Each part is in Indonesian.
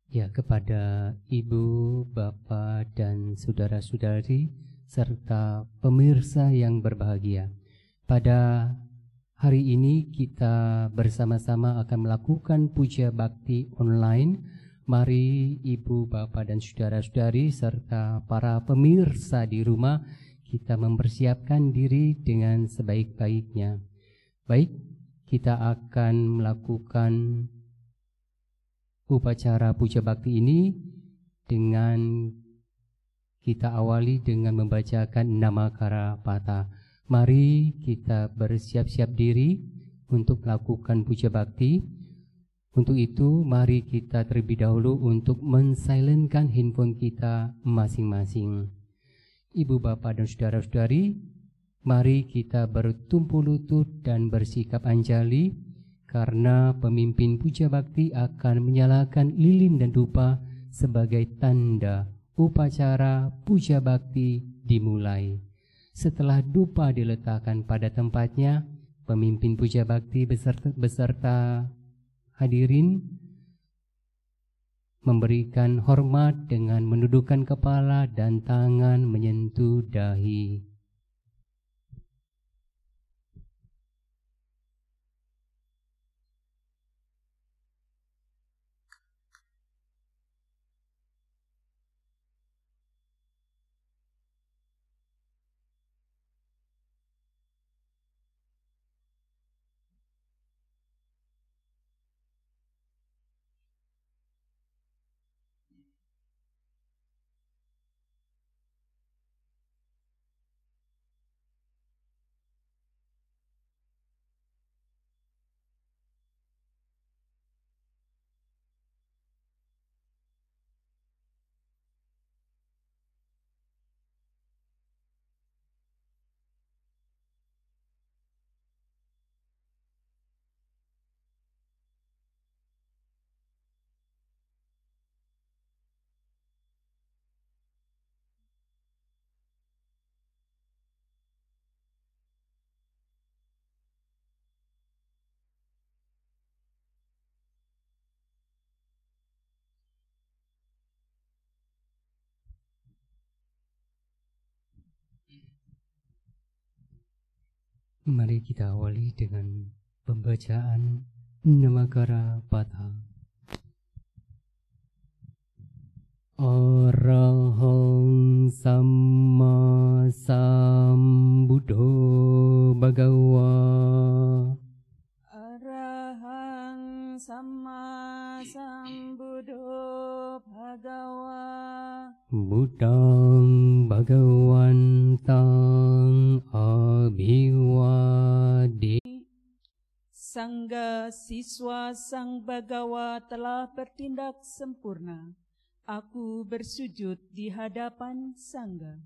Ya, kepada Ibu, Bapak, dan saudara-saudari, serta pemirsa yang berbahagia. Pada hari ini kita bersama-sama akan melakukan puja bakti online. Mari Ibu, Bapak, dan saudara-saudari, serta para pemirsa di rumah, kita mempersiapkan diri dengan sebaik-baiknya. Baik, kita akan melakukan upacara puja bakti ini dengan kita awali dengan membacakan Namakara Pata. Mari kita bersiap-siap diri untuk melakukan puja bakti. Untuk itu, mari kita terlebih dahulu untuk mensilenkan handphone kita masing-masing. Ibu, Bapak, dan saudara-saudari, mari kita bertumpu lutut dan bersikap anjali, karena pemimpin puja bakti akan menyalakan lilin dan dupa sebagai tanda upacara puja bakti dimulai. Setelah dupa diletakkan pada tempatnya, pemimpin puja bakti beserta hadirin memberikan hormat dengan menundukkan kepala dan tangan menyentuh dahi. Mari kita awali dengan pembacaan Namakara Pata. Arahang Samma Sambuddho Bhagava. Arahang Samma Sambuddho Bhagava. Buddhang Bhagawantang Abhiwade. Sangga siswa Sang Bhagawa telah bertindak sempurna. Aku bersujud di hadapan Sangga.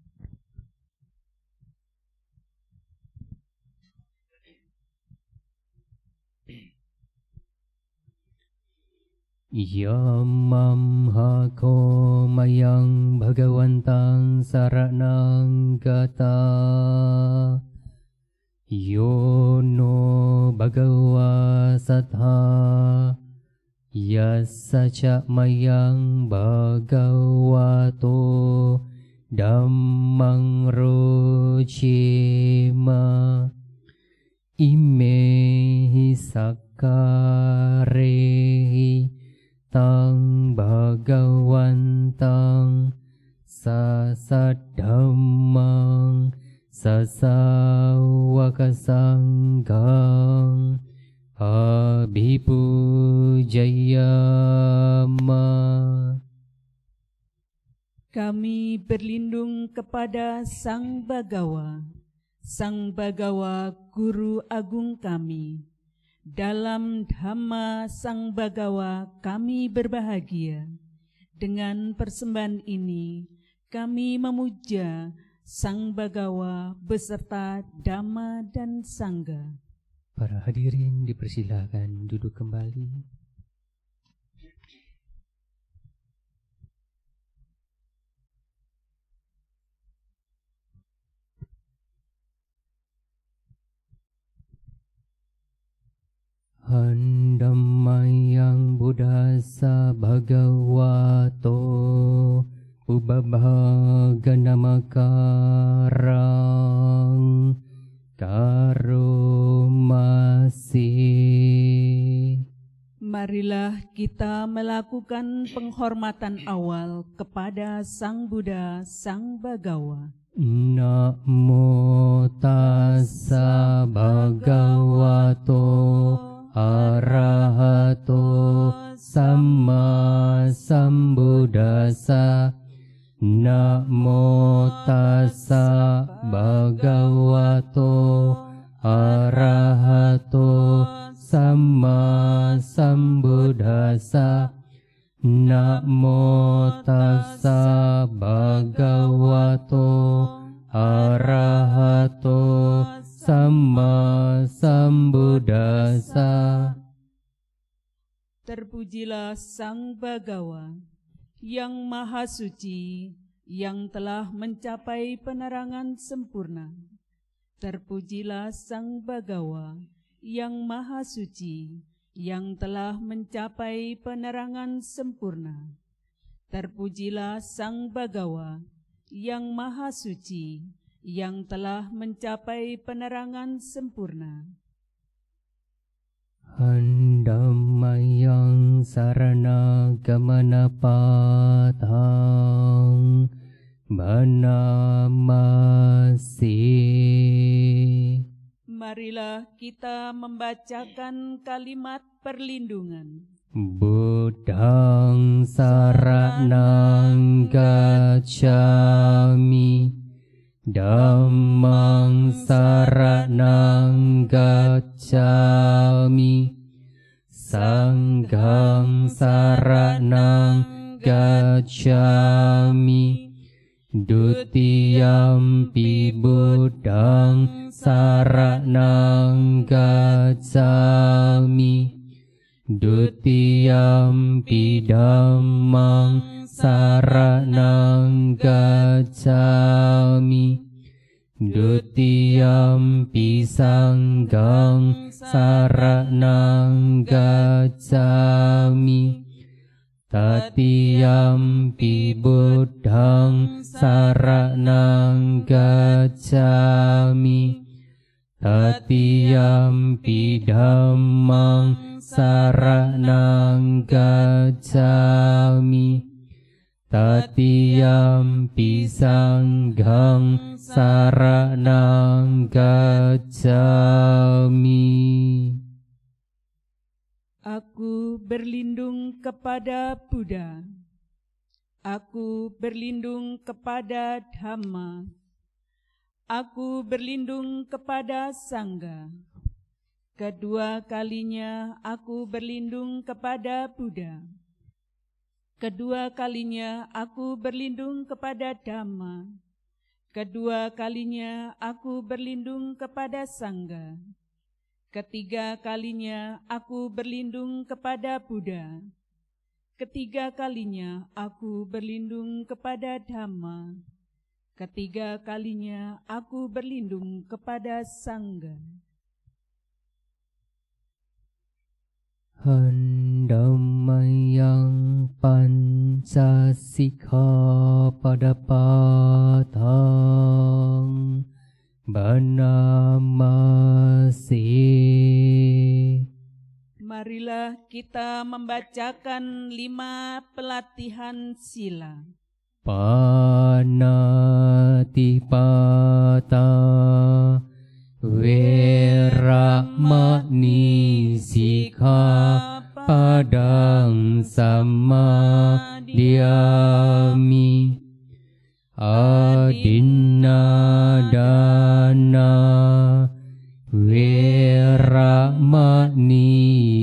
Yamam hako mayang bhagawantang saranang gata. Yono bhagawa satha. Yasaca mayang bhagavato dhammang rocima. Imehi sakarehi tang bhagawantang sasadhammang sasawakasanghang abhipujayama. Kami berlindung kepada Sang Bhagawa, Sang Bhagawa Guru Agung kami. Dalam Dhamma Sang Bhagawa kami berbahagia. Dengan persembahan ini kami memuja Sang Bhagawa beserta Dhamma dan Sangga. Para hadirin dipersilakan duduk kembali. Handammayang buddhasa bhagava Ubabhagana makarang karomasi. Marilah kita melakukan penghormatan awal kepada Sang Buddha, Sang Bagawa. Namo tassa bhagavato arahato samma sambuddhassa. Namo tassa bhagavato arahato samma sambuddhassa. Namo tassa bhagavato arahato samma sambuddhassa. Terpujilah Sang Bagawa yang Maha Suci, yang telah mencapai penerangan sempurna. Terpujilah Sang Bagawa yang Maha Suci, yang telah mencapai penerangan sempurna. Terpujilah Sang Bagawa yang Maha Suci, yang telah mencapai penerangan sempurna. Handamayang sarana gamana patang banamasi. Marilah kita membacakan kalimat perlindungan. Buddhang saranang gacchami, Dhammang saranang gacchami, Sanghang saranang gacchami, Dutiyampi Buddhang saranang gacchami, Dutiyampi Dhammang saranang gacchami, Dutiyampi Sanghang saranang gacchami, Tatiyampi Buddhang saranang gacchami, Tatiyampi Dhammang saranang gacchami, Tatiyampi Sanghang saranang gacchami. Aku berlindung kepada Buddha. Aku berlindung kepada Dhamma. Aku berlindung kepada Sangha. Kedua kalinya aku berlindung kepada Buddha. Kedua kalinya aku berlindung kepada Dhamma. Kedua kalinya aku berlindung kepada Sangha. Ketiga kalinya aku berlindung kepada Buddha. Ketiga kalinya aku berlindung kepada Dhamma. Ketiga kalinya aku berlindung kepada Sangha. Handamayang pancassikhapadapatang banamasi. Marilah kita membacakan 5 pelatihan sila. Panatipata Weramani Sikkhapadang Samadhiyami, Adinadana Weramani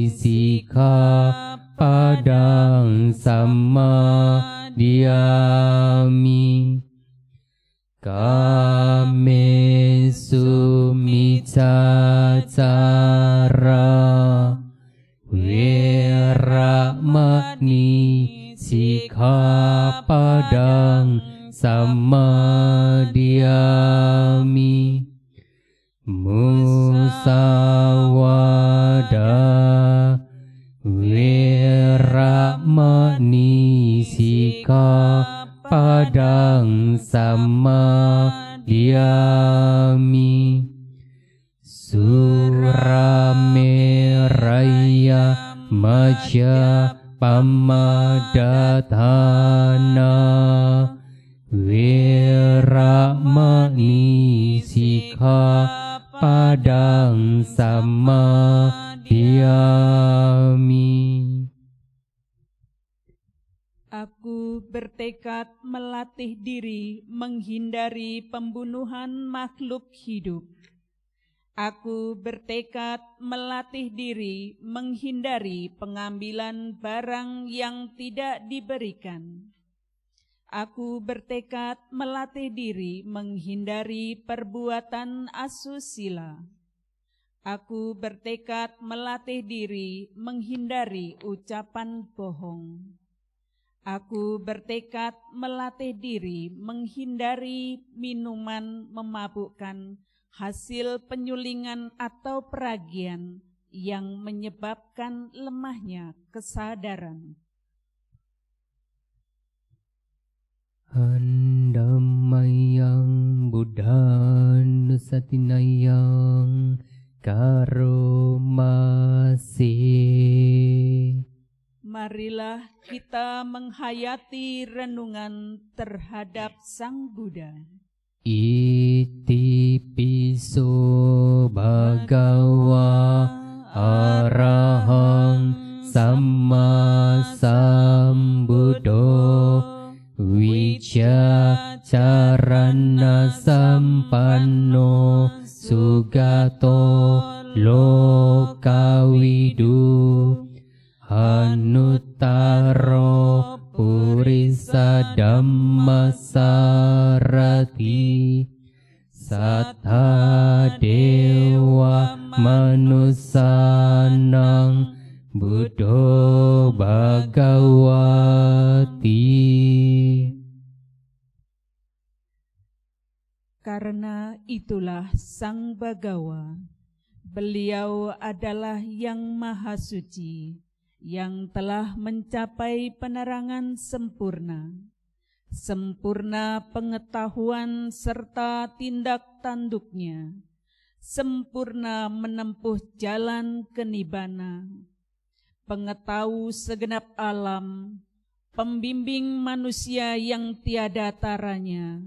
Sikkhapadang Samadhiyami, Kamesu micacara Weramani Sikkhapadang Samadhiyami, Musawada Weramani Sikkhapadang samadhyami surameraya maja pamadatana Wiramani sikkhapadang samadhyami. Aku bertekad melatih diri menghindari pembunuhan makhluk hidup. Aku bertekad melatih diri menghindari pengambilan barang yang tidak diberikan. Aku bertekad melatih diri menghindari perbuatan asusila. Aku bertekad melatih diri menghindari ucapan bohong. Aku bertekad melatih diri menghindari minuman memabukkan, hasil penyulingan atau peragian yang menyebabkan lemahnya kesadaran. Handamayang buddhanusatinayang karomasi. Marilah kita menghayati renungan terhadap Sang Buddha. Iti piso bhagawa arahang samma sambuddho Wicacarana sampanno sugato lokawidu hanuttaro purisa dhammasarati sattha dewa manusanang Buddho Bhagawati. Karena itulah Sang Bhagawa, beliau adalah yang maha suci, yang telah mencapai penerangan sempurna, sempurna pengetahuan serta tindak tanduknya, sempurna menempuh jalan kenibbana, pengetahu segenap alam, pembimbing manusia yang tiada taranya,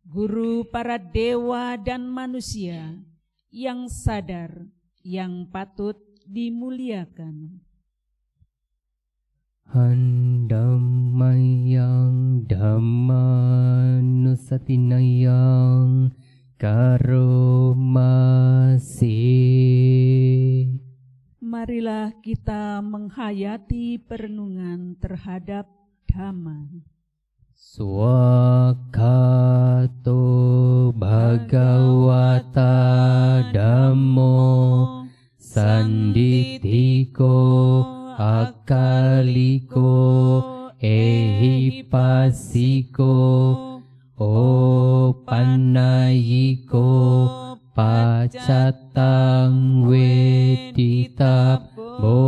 guru para dewa dan manusia, yang sadar, yang patut dimuliakan. Handamayang dhammanusatinayang karomasi. Marilah kita menghayati perenungan terhadap Dhamma. Swakato bhagavata dhammo sanditiko akaliko ehipasiko opanayiko pacatang weditabo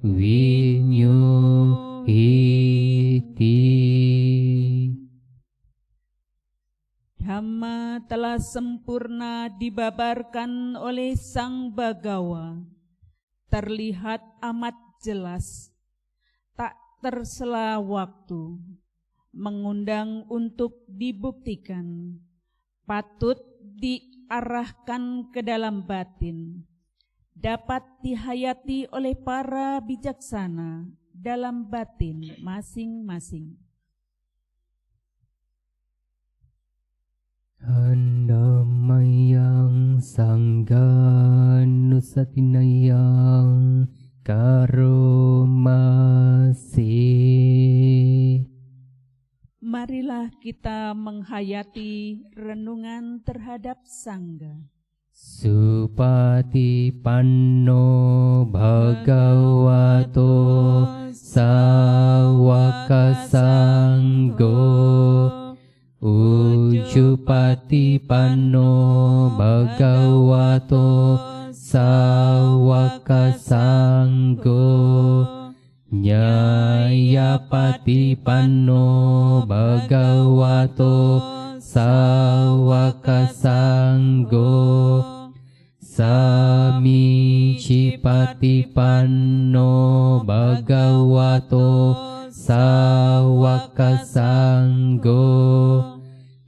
vinyuhiti. Dhamma telah sempurna dibabarkan oleh Sang Bhagawa, terlihat amat jelas, tak tersela waktu, mengundang untuk dibuktikan, patut diarahkan ke dalam batin, dapat dihayati oleh para bijaksana dalam batin masing-masing. Handamayang sangganusatinayang karomasi. Marilah kita menghayati renungan terhadap Sangga. Supati panno bhagavato sawaka sanggo Ujupati panno bhagavato sawaka sanggo Nyayapatipanno bhagavato sawaka sanggo Samicipatipanno bhagavato sawaka sanggo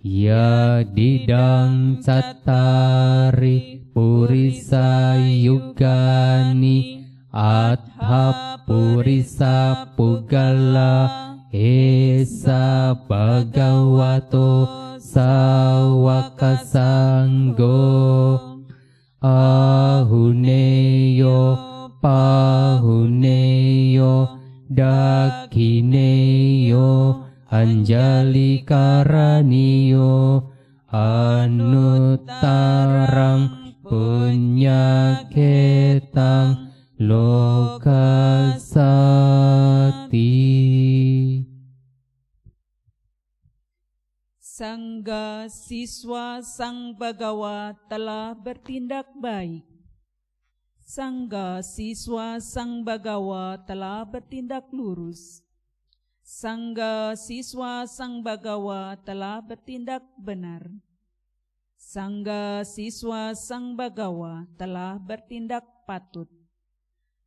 Yadidang cattari purisa yugani Adha purisa pugala esa bhagavato sawaka sanggo Ahuneyo pahuneyo dakineyo anjali karaniyo anuttarang punyaketang lokasati. Sangga siswa Sang Bagawa telah bertindak baik. Sangga siswa Sang Bagawa telah bertindak lurus. Sangga siswa Sang Bagawa telah bertindak benar. Sangga siswa Sang Bagawa telah bertindak patut.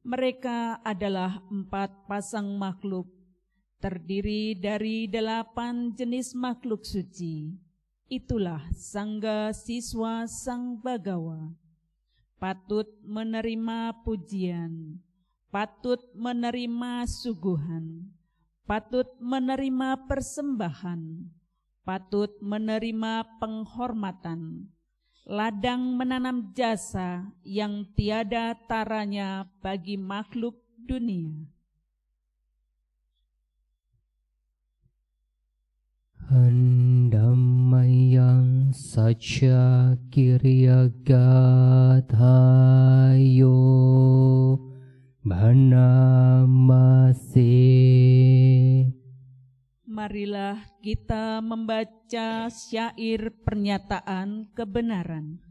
Mereka adalah 4 pasang makhluk, terdiri dari 8 jenis makhluk suci. Itulah Sangga siswa Sang Bagawa. Patut menerima pujian, patut menerima suguhan, patut menerima persembahan, patut menerima penghormatan, ladang menanam jasa yang tiada taranya bagi makhluk dunia. Handamayang sacha kiryagathayo bhanamase. Marilah kita membaca syair pernyataan kebenaran.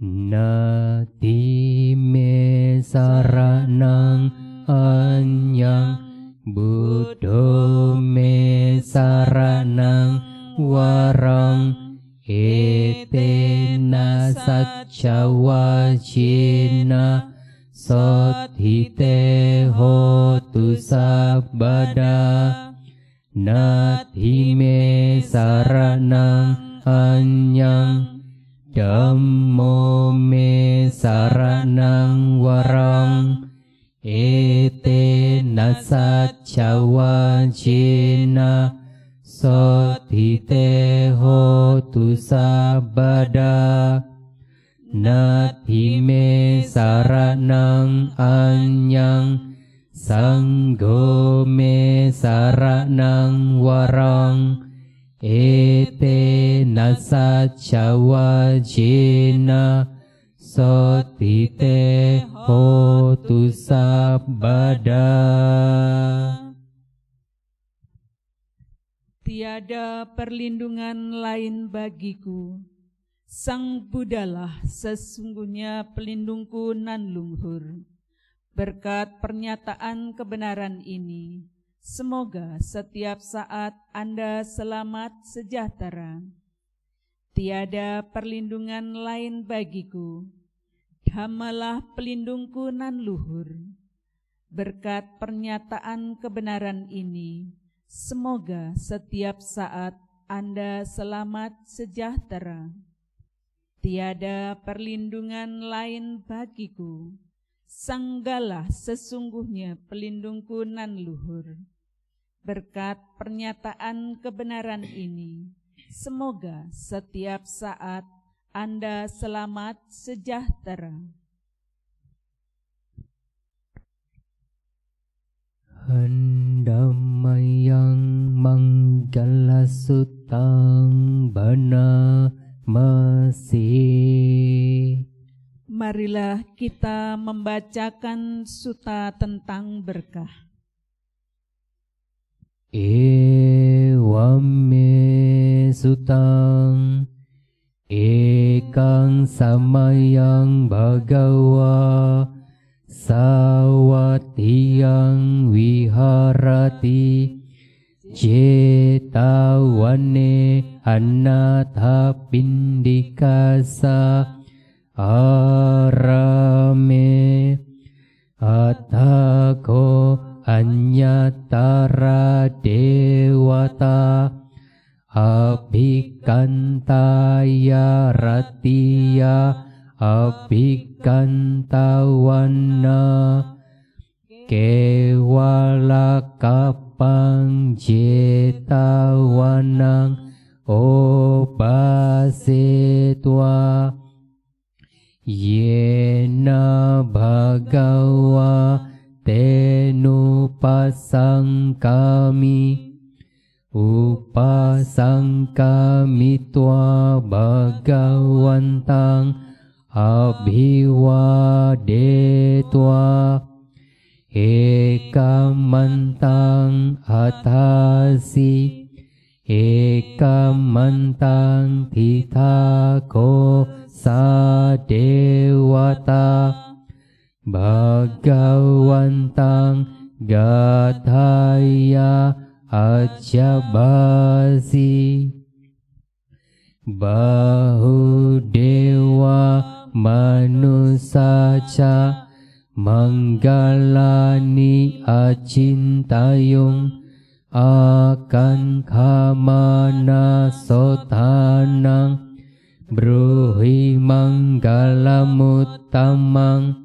Nati me saranang anyang Buddho me saranang warang etena sacca wacina sothite hotu sabbada nati me saranang anyang Dhammo me saranang warang etena sacca wacina sothite hotu sabbada nati me saranang anyang sanggo me saranang warang etena sacca wacina sothite hotu sabbada. Tiada perlindungan lain bagiku. Sang Buddhalah sesungguhnya pelindungku nan luhur. Berkat pernyataan kebenaran ini, semoga setiap saat Anda selamat sejahtera. Tiada perlindungan lain bagiku. Dhammalah pelindungku nan luhur. Berkat pernyataan kebenaran ini, semoga setiap saat Anda selamat sejahtera. Tiada perlindungan lain bagiku. Sanggalah sesungguhnya pelindungku nan luhur. Berkat pernyataan kebenaran ini, semoga setiap saat Anda selamat sejahtera. Handamayang manggala sutang bana masih. Marilah kita membacakan suta tentang berkah. Ewame sutang ekang samayang bhagawa Sawatyang viharati Jetavane Anatha Pindikasa Arame Atako Anyatara Dewata Abhikantaya Ratiya Abhikantawana Kewala Kapang Jetawanang Obasetwa Yena Bhagawa Tenupasangkami Upasangkami Twa Bhagawantang Abhiwadetwa Ekamantang atasi Ekamantang tithako sadewata Bhagawantang gathaya ajabasi Bahudewa manusaca manggalani acintayung akan kamana sotanang bruhi manggalamutamang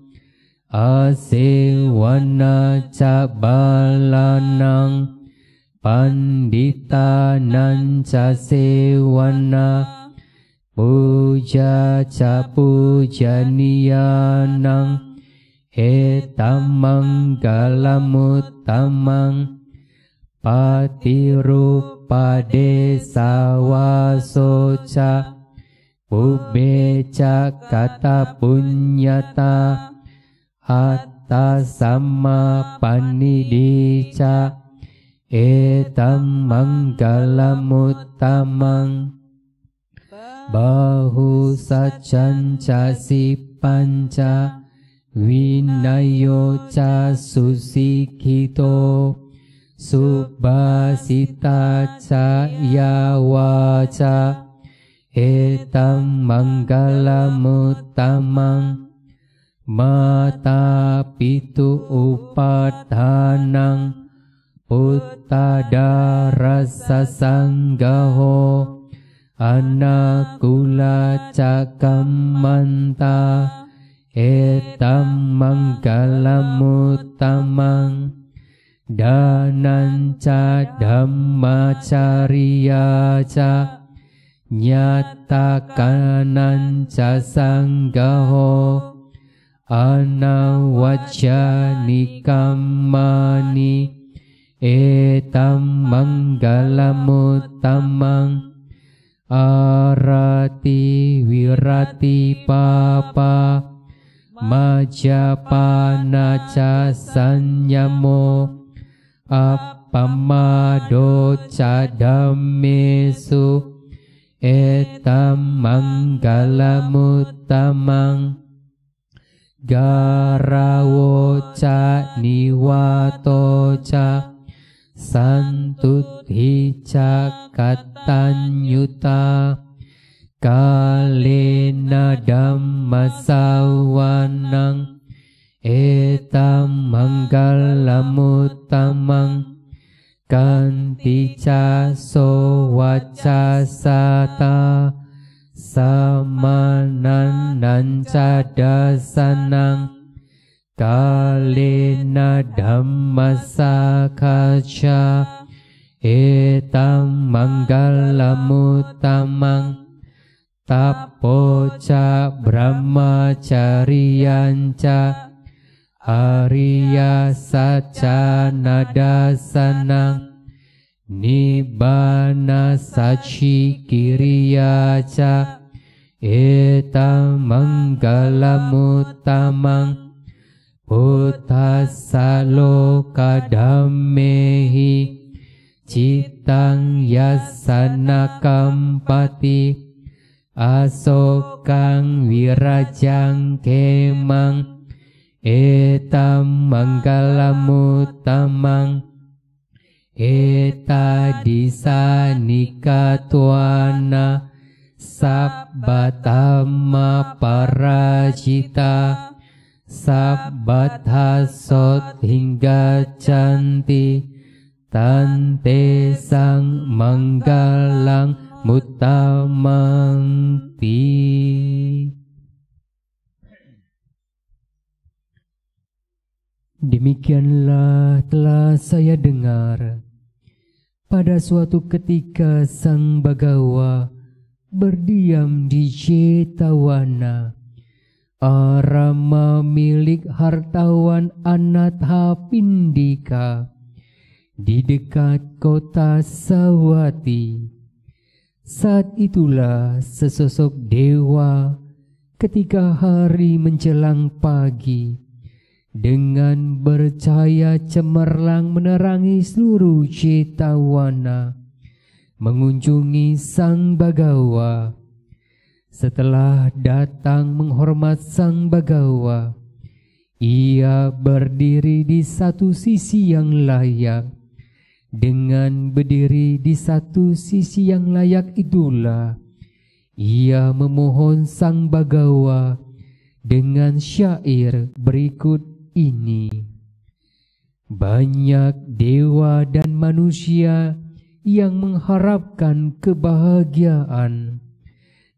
asewana cabalanang panditanan casewana puja ca pujaniyanang etamanggalamuttamang patirupade sawasoca pubeca kata punyata atta sama panidica etamanggalamuttamang bahu sacanca si panca winayo ca susikito subasita ca yawaca etam manggalamutamang mata pitu upatanang uttada sanggaho anakula cakamanta etam manggalamutamang dananca dhammacariyaca nyatakananca sanggaho anawajjani kammani etam manggalamutamang arati wirati papa majapana ca sanyamo appamado ca dhammesu etam manggalamutamang garawo ca niwato ca santuthi ca katanyuta kalena dhammasawanang etam manggalamutamang kanti ca sowaca sata samanan ca dasanang kalena dhammasakaca etam manggalamutamang tapoca brahmacariyanca Arya saca nadasanang nibbana saci kiriyaca etam manggalamutamang puttasa loka dhammehi citang yasana kampati asokang wirajang kemang Etam manggalamuttamang eta disanikatwana sabbatama parajita sabbathasot hingga canti tante sang manggalang mutamangti. Demikianlah telah saya dengar pada suatu ketika Sang Bagawa berdiam di Cetawana, arama milik hartawan Anatha Pindika di dekat kota Sawati. Saat itulah sesosok dewa ketika hari menjelang pagi dengan bercahaya cemerlang menerangi seluruh Cetawana mengunjungi Sang Bagawa. Setelah datang menghormat Sang Bagawa, ia berdiri di satu sisi yang layak. Dengan berdiri di satu sisi yang layak itulah ia memohon Sang Bagawa dengan syair berikut ini. Banyak dewa dan manusia yang mengharapkan kebahagiaan,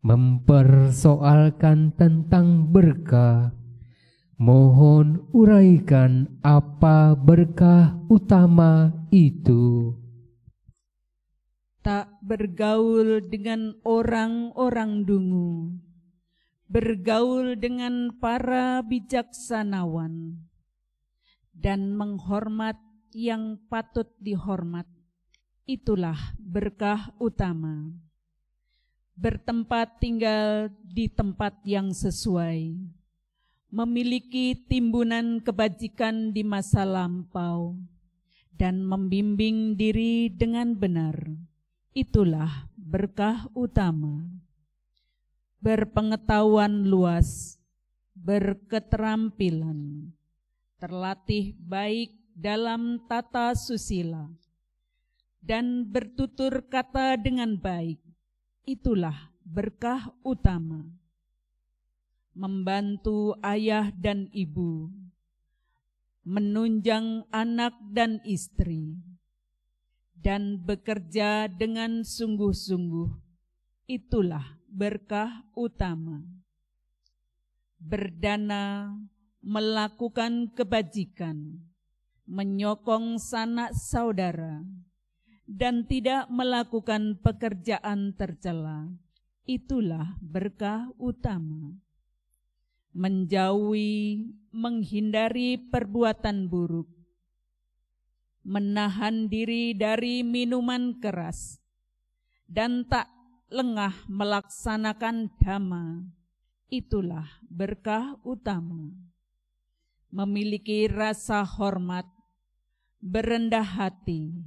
mempersoalkan tentang berkah. Mohon uraikan apa berkah utama itu. Tak bergaul dengan orang-orang dungu, bergaul dengan para bijaksanawan, dan menghormat yang patut dihormat. Itulah berkah utama. Bertempat tinggal di tempat yang sesuai, memiliki timbunan kebajikan di masa lampau, dan membimbing diri dengan benar. Itulah berkah utama. Berpengetahuan luas, berketerampilan, terlatih baik dalam tata susila, dan bertutur kata dengan baik. Itulah berkah utama. Membantu ayah dan ibu, menunjang anak dan istri, dan bekerja dengan sungguh-sungguh. Itulah berkah utama. Berdana, melakukan kebajikan, menyokong sanak saudara, dan tidak melakukan pekerjaan tercela. Itulah berkah utama. Menjauhi, menghindari perbuatan buruk, menahan diri dari minuman keras, dan tak lengah melaksanakan dhamma. Itulah berkah utama. Memiliki rasa hormat, berendah hati,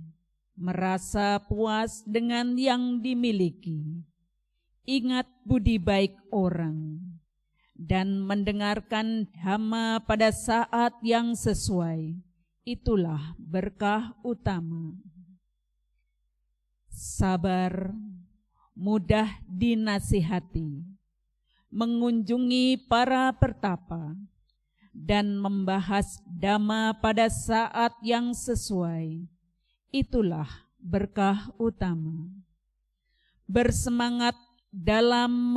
merasa puas dengan yang dimiliki, ingat budi baik orang, dan mendengarkan dhamma pada saat yang sesuai. Itulah berkah utama. Sabar, mudah dinasihati, mengunjungi para pertapa, dan membahas dhamma pada saat yang sesuai. Itulah berkah utama. Bersemangat dalam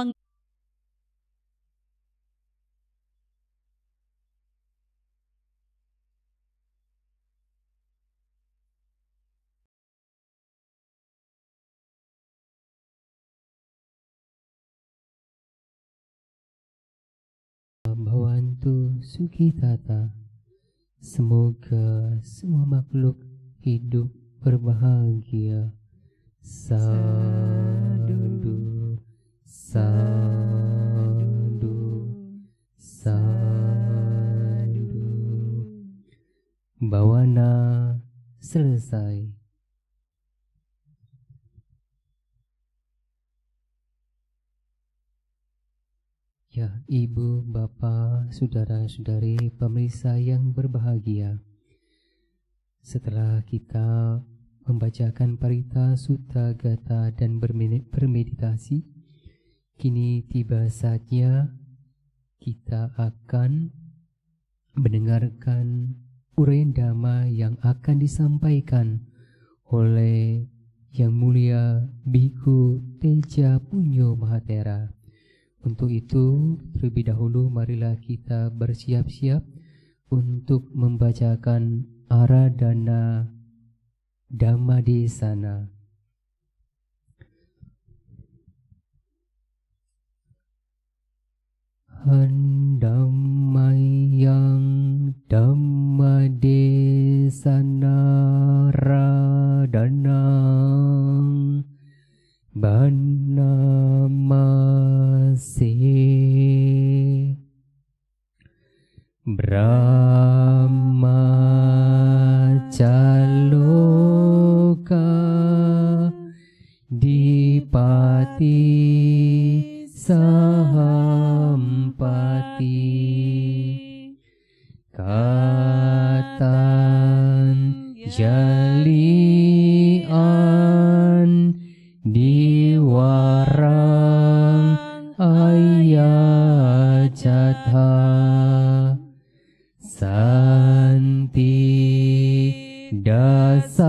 Bhavantu Sukhitata. Semoga semua makhluk hidup berbahagia. Sadhu, sadhu, sadhu. Bhavana selesai. Ya, Ibu, Bapak, Saudara-saudari, pemirsa yang berbahagia. Setelah kita membacakan Parita Sutta Gatha dan bermeditasi, kini tiba saatnya kita akan mendengarkan uraian Dhamma yang akan disampaikan oleh Yang Mulia Bhikkhu Teja Punyo Mahatera. Untuk itu, terlebih dahulu marilah kita bersiap-siap untuk membacakan Aradhana Dhammadesana. Handammayang Dhammadesana Radhanang Banamase Brahmacaloka Dipati Sahampati Katan Jalian Diwarang Ayacatha Santi Dasatta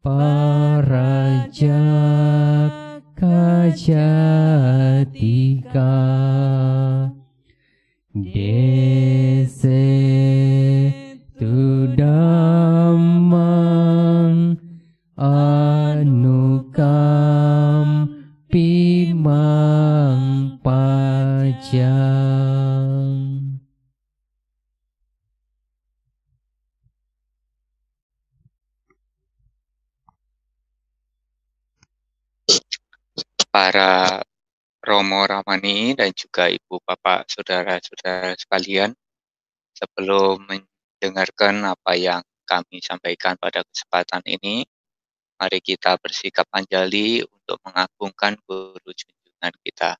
Parajak Kajatika Dese Tudamang Anukam Pimang Pajang. Para Romo Ramani dan juga Ibu Bapak Saudara-saudara sekalian, sebelum mendengarkan apa yang kami sampaikan pada kesempatan ini, mari kita bersikap anjali untuk mengagungkan guru junjungan kita.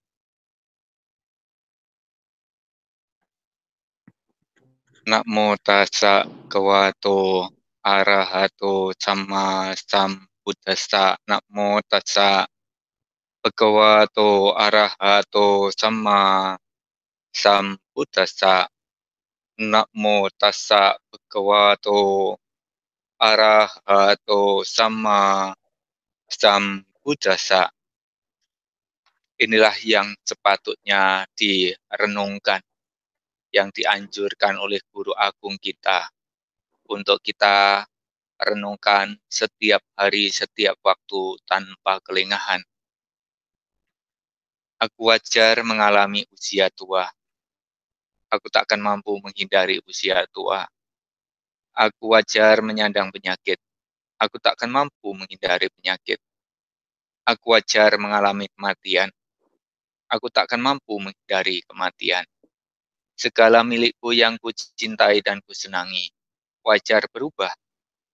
Namo tassa bhagavato arahato sama sambuddhassa. Namo tassa bhagavato arahato sama sambuddhassa. Namo tassa bhagavato arahato sama sambuddhassa. Inilah yang sepatutnya direnungkan, yang dianjurkan oleh Guru Agung kita untuk kita renungkan setiap hari, setiap waktu tanpa kelengahan. Aku wajar mengalami usia tua. Aku takkan mampu menghindari usia tua. Aku wajar menyandang penyakit. Aku takkan mampu menghindari penyakit. Aku wajar mengalami kematian. Aku takkan mampu menghindari kematian. Segala milikku yang kucintai dan kusenangi, wajar berubah,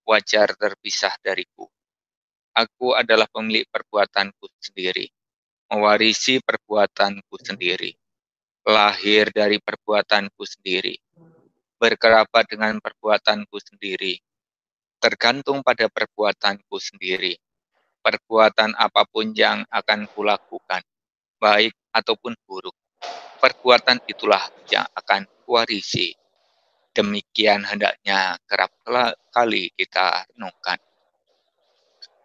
wajar terpisah dariku. Aku adalah pemilik perbuatanku sendiri, mewarisi perbuatanku sendiri, lahir dari perbuatanku sendiri, berkerabat dengan perbuatanku sendiri, tergantung pada perbuatanku sendiri. Perbuatan apapun yang akan kulakukan, baik ataupun buruk, perbuatan itulah yang akan kuwarisi. Demikian hendaknya kerap kali kita renungkan.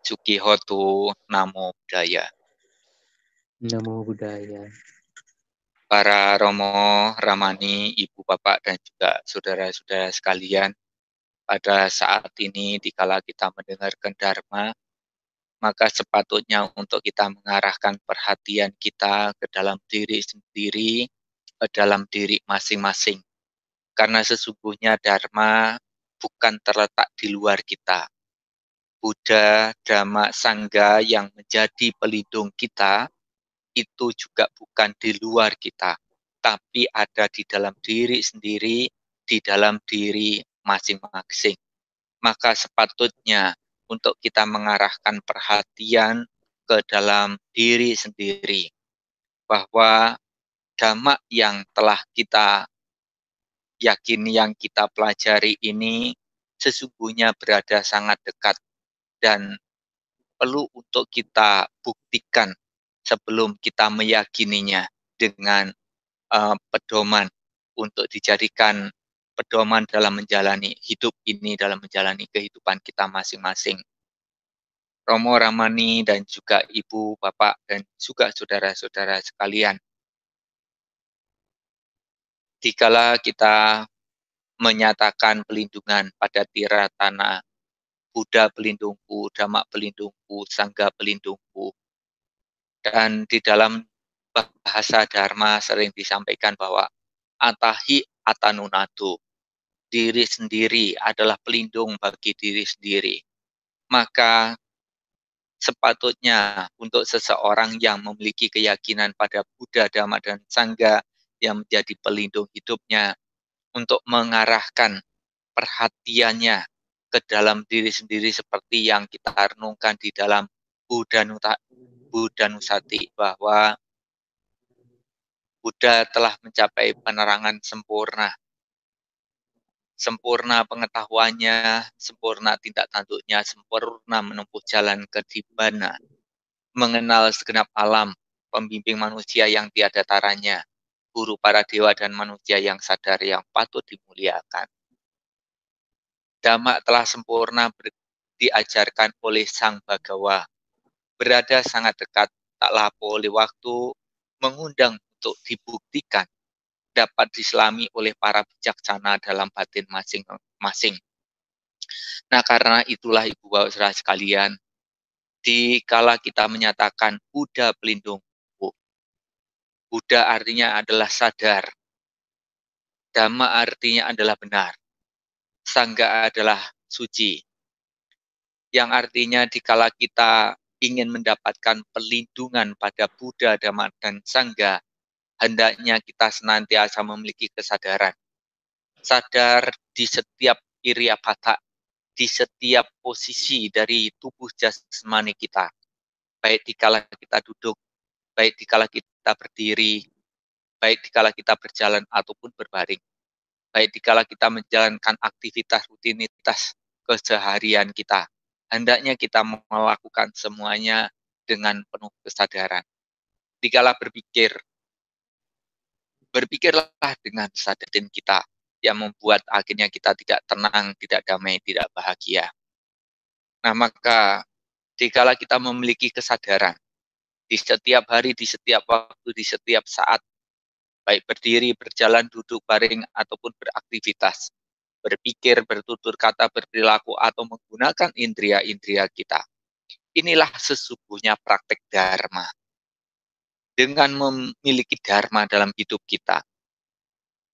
Sukihotu Namo Buddhaya. Namo Buddhaya. Para Romo, Ramani, Ibu Bapak dan juga saudara-saudara sekalian, pada saat ini dikala kita mendengarkan Dharma, maka sepatutnya untuk kita mengarahkan perhatian kita ke dalam diri sendiri, ke dalam diri masing-masing. Karena sesungguhnya Dharma bukan terletak di luar kita. Buddha, Dhamma, Sangha yang menjadi pelindung kita, itu juga bukan di luar kita, tapi ada di dalam diri sendiri, di dalam diri masing-masing. Maka sepatutnya untuk kita mengarahkan perhatian ke dalam diri sendiri, bahwa dhamma yang telah kita yakini, yang kita pelajari ini sesungguhnya berada sangat dekat dan perlu untuk kita buktikan sebelum kita meyakininya dengan pedoman untuk dijadikan pedoman dalam menjalani hidup ini, dalam menjalani kehidupan kita masing-masing. Romo, Ramani, dan juga Ibu, Bapak, dan juga saudara-saudara sekalian. Dikala kita menyatakan pelindungan pada tiratana Buddha pelindungku, Dhamma pelindungku, Sangha pelindungku, dan di dalam bahasa Dharma sering disampaikan bahwa atahi atanunado, diri sendiri adalah pelindung bagi diri sendiri. Maka sepatutnya untuk seseorang yang memiliki keyakinan pada Buddha, Dhamma, dan Sangha yang menjadi pelindung hidupnya untuk mengarahkan perhatiannya ke dalam diri sendiri seperti yang kita renungkan di dalam Buddha Nusati, bahwa Buddha telah mencapai penerangan sempurna. Sempurna pengetahuannya, sempurna tindak tanduknya, sempurna menempuh jalan kedibana, mengenal segenap alam, pembimbing manusia yang tiada taranya, guru para dewa dan manusia yang sadar yang patut dimuliakan. Dhamma telah sempurna diajarkan oleh Sang Bhagawa, berada sangat dekat, tak lapo oleh waktu, mengundang untuk dibuktikan, dapat diselami oleh para bijaksana dalam batin masing-masing. Nah, karena itulah Ibu Bapak Saudara sekalian, dikala kita menyatakan Buddha pelindungku, Buddha artinya adalah sadar, Dhamma artinya adalah benar, Sangha adalah suci, yang artinya dikala kita ingin mendapatkan perlindungan pada Buddha, Dhamma, dan Sangha, hendaknya kita senantiasa memiliki kesadaran. Sadar di setiap iriyabata, di setiap posisi dari tubuh jasmani kita. Baik dikala kita duduk, baik dikala kita berdiri, baik dikala kita berjalan ataupun berbaring. Baik dikala kita menjalankan aktivitas rutinitas keseharian kita. Hendaknya kita melakukan semuanya dengan penuh kesadaran. Dikala berpikirlah dengan sadar kita yang membuat akhirnya kita tidak tenang, tidak damai, tidak bahagia. Nah, maka dikala kita memiliki kesadaran di setiap hari, di setiap waktu, di setiap saat, baik berdiri, berjalan, duduk, baring, ataupun beraktivitas, berpikir, bertutur kata, berperilaku, atau menggunakan indria-indria kita. Inilah sesungguhnya praktek dharma. Dengan memiliki dharma dalam hidup kita,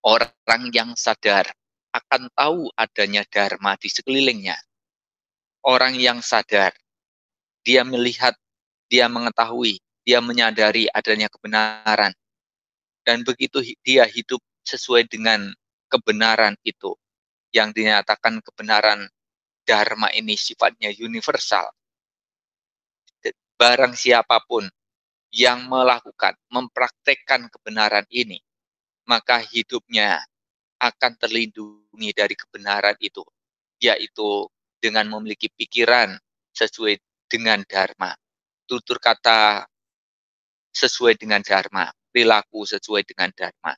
orang yang sadar akan tahu adanya dharma di sekelilingnya. Orang yang sadar, dia melihat, dia mengetahui, dia menyadari adanya kebenaran. Dan begitu dia hidup sesuai dengan kebenaran itu, yang dinyatakan kebenaran dharma ini sifatnya universal. Barang siapapun yang melakukan, mempraktekkan kebenaran ini, maka hidupnya akan terlindungi dari kebenaran itu, yaitu dengan memiliki pikiran sesuai dengan dharma, tutur kata sesuai dengan dharma, perilaku sesuai dengan dharma.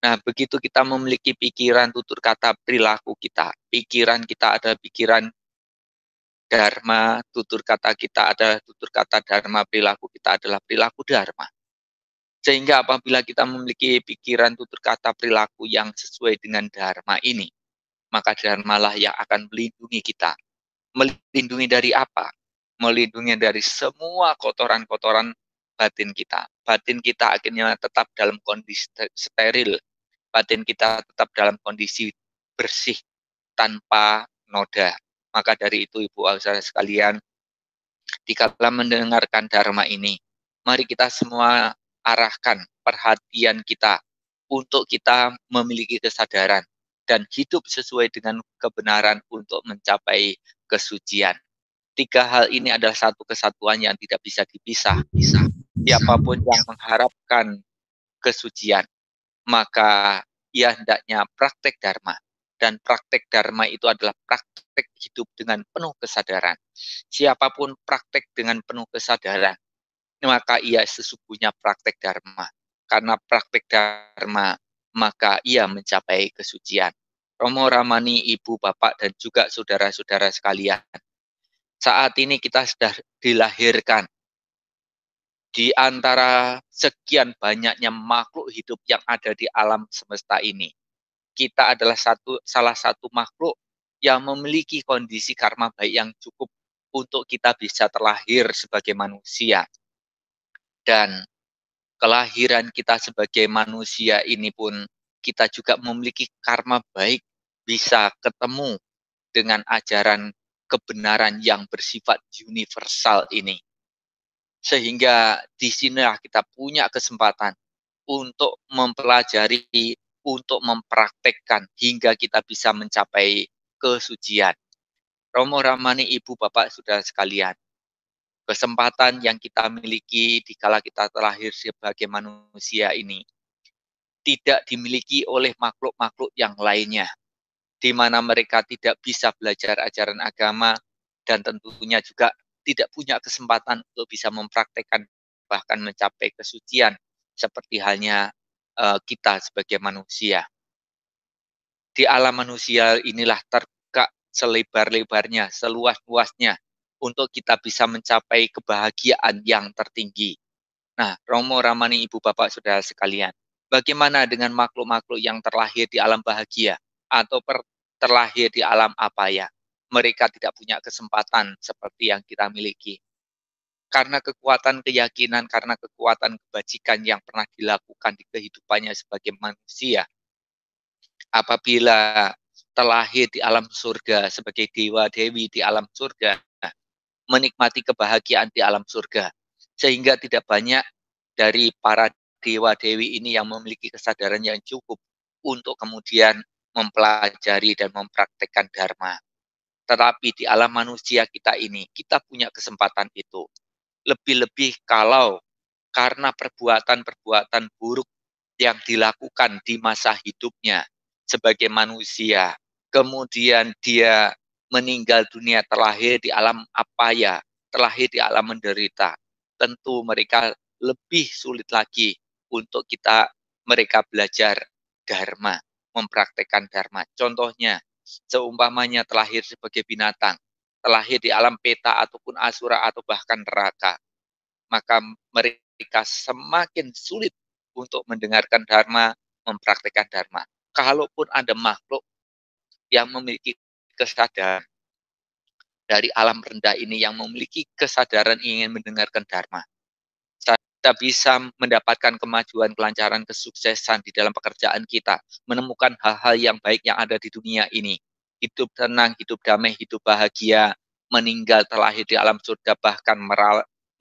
Nah, begitu kita memiliki pikiran, tutur kata, perilaku kita, pikiran kita ada pikiran dharma, tutur kata kita ada tutur kata dharma, perilaku kita adalah perilaku dharma. Sehingga apabila kita memiliki pikiran, tutur kata, perilaku yang sesuai dengan dharma ini, maka dharmalah yang akan melindungi kita. Melindungi dari apa? Melindungi dari semua kotoran-kotoran batin kita. Batin kita akhirnya tetap dalam kondisi steril. Batin kita tetap dalam kondisi bersih, tanpa noda. Maka dari itu, Ibu saudara sekalian, dikala mendengarkan dharma ini, mari kita semua arahkan perhatian kita untuk kita memiliki kesadaran dan hidup sesuai dengan kebenaran untuk mencapai kesucian. Tiga hal ini adalah satu kesatuan yang tidak bisa dipisah. Siapapun yang mengharapkan kesucian, maka ia hendaknya praktek dharma. Dan praktek dharma itu adalah praktek hidup dengan penuh kesadaran. Siapapun praktek dengan penuh kesadaran, maka ia sesungguhnya praktek dharma. Karena praktek dharma, maka ia mencapai kesucian. Romo Ramani, Ibu, Bapak, dan juga saudara-saudara sekalian, saat ini kita sudah dilahirkan di antara sekian banyaknya makhluk hidup yang ada di alam semesta ini. Kita adalah salah satu makhluk yang memiliki kondisi karma baik yang cukup untuk kita bisa terlahir sebagai manusia. Dan kelahiran kita sebagai manusia ini pun kita juga memiliki karma baik, bisa ketemu dengan ajaran kebenaran yang bersifat universal ini. Sehingga di sinilah kita punya kesempatan untuk mempelajari, untuk mempraktekkan hingga kita bisa mencapai kesucian. Romo Ramani, Ibu, Bapak, Saudara sekalian, kesempatan yang kita miliki dikala kita terlahir sebagai manusia ini tidak dimiliki oleh makhluk-makhluk yang lainnya, di mana mereka tidak bisa belajar ajaran agama dan tentunya juga tidak punya kesempatan untuk bisa mempraktekkan bahkan mencapai kesucian seperti halnya kita sebagai manusia. Di alam manusia inilah terbuka selebar-lebarnya, seluas-luasnya untuk kita bisa mencapai kebahagiaan yang tertinggi. Nah, Romo Ramani, Ibu, Bapak, Saudara sekalian, bagaimana dengan makhluk-makhluk yang terlahir di alam bahagia atau terlahir di alam apaya? Mereka tidak punya kesempatan seperti yang kita miliki. Karena kekuatan keyakinan, karena kekuatan kebajikan yang pernah dilakukan di kehidupannya sebagai manusia, apabila terlahir di alam surga sebagai dewa-dewi di alam surga, menikmati kebahagiaan di alam surga. Sehingga tidak banyak dari para dewa-dewi ini yang memiliki kesadaran yang cukup untuk kemudian mempelajari dan mempraktekkan dharma. Tetapi di alam manusia kita ini, kita punya kesempatan itu. Lebih-lebih kalau karena perbuatan-perbuatan buruk yang dilakukan di masa hidupnya sebagai manusia, kemudian dia meninggal dunia terlahir di alam apaya, terlahir di alam menderita. Tentu mereka lebih sulit lagi untuk mereka belajar dharma, mempraktekkan dharma. Contohnya, seumpamanya terlahir sebagai binatang, terlahir di alam peta ataupun asura atau bahkan neraka, maka mereka semakin sulit untuk mendengarkan dharma, mempraktekkan dharma. Kalaupun ada makhluk yang memiliki kesadaran dari alam rendah ini, yang memiliki kesadaran ingin mendengarkan dharma, kita bisa mendapatkan kemajuan, kelancaran, kesuksesan di dalam pekerjaan kita, menemukan hal-hal yang baik yang ada di dunia ini. Hidup tenang, hidup damai, hidup bahagia, meninggal terlahir di alam surga, bahkan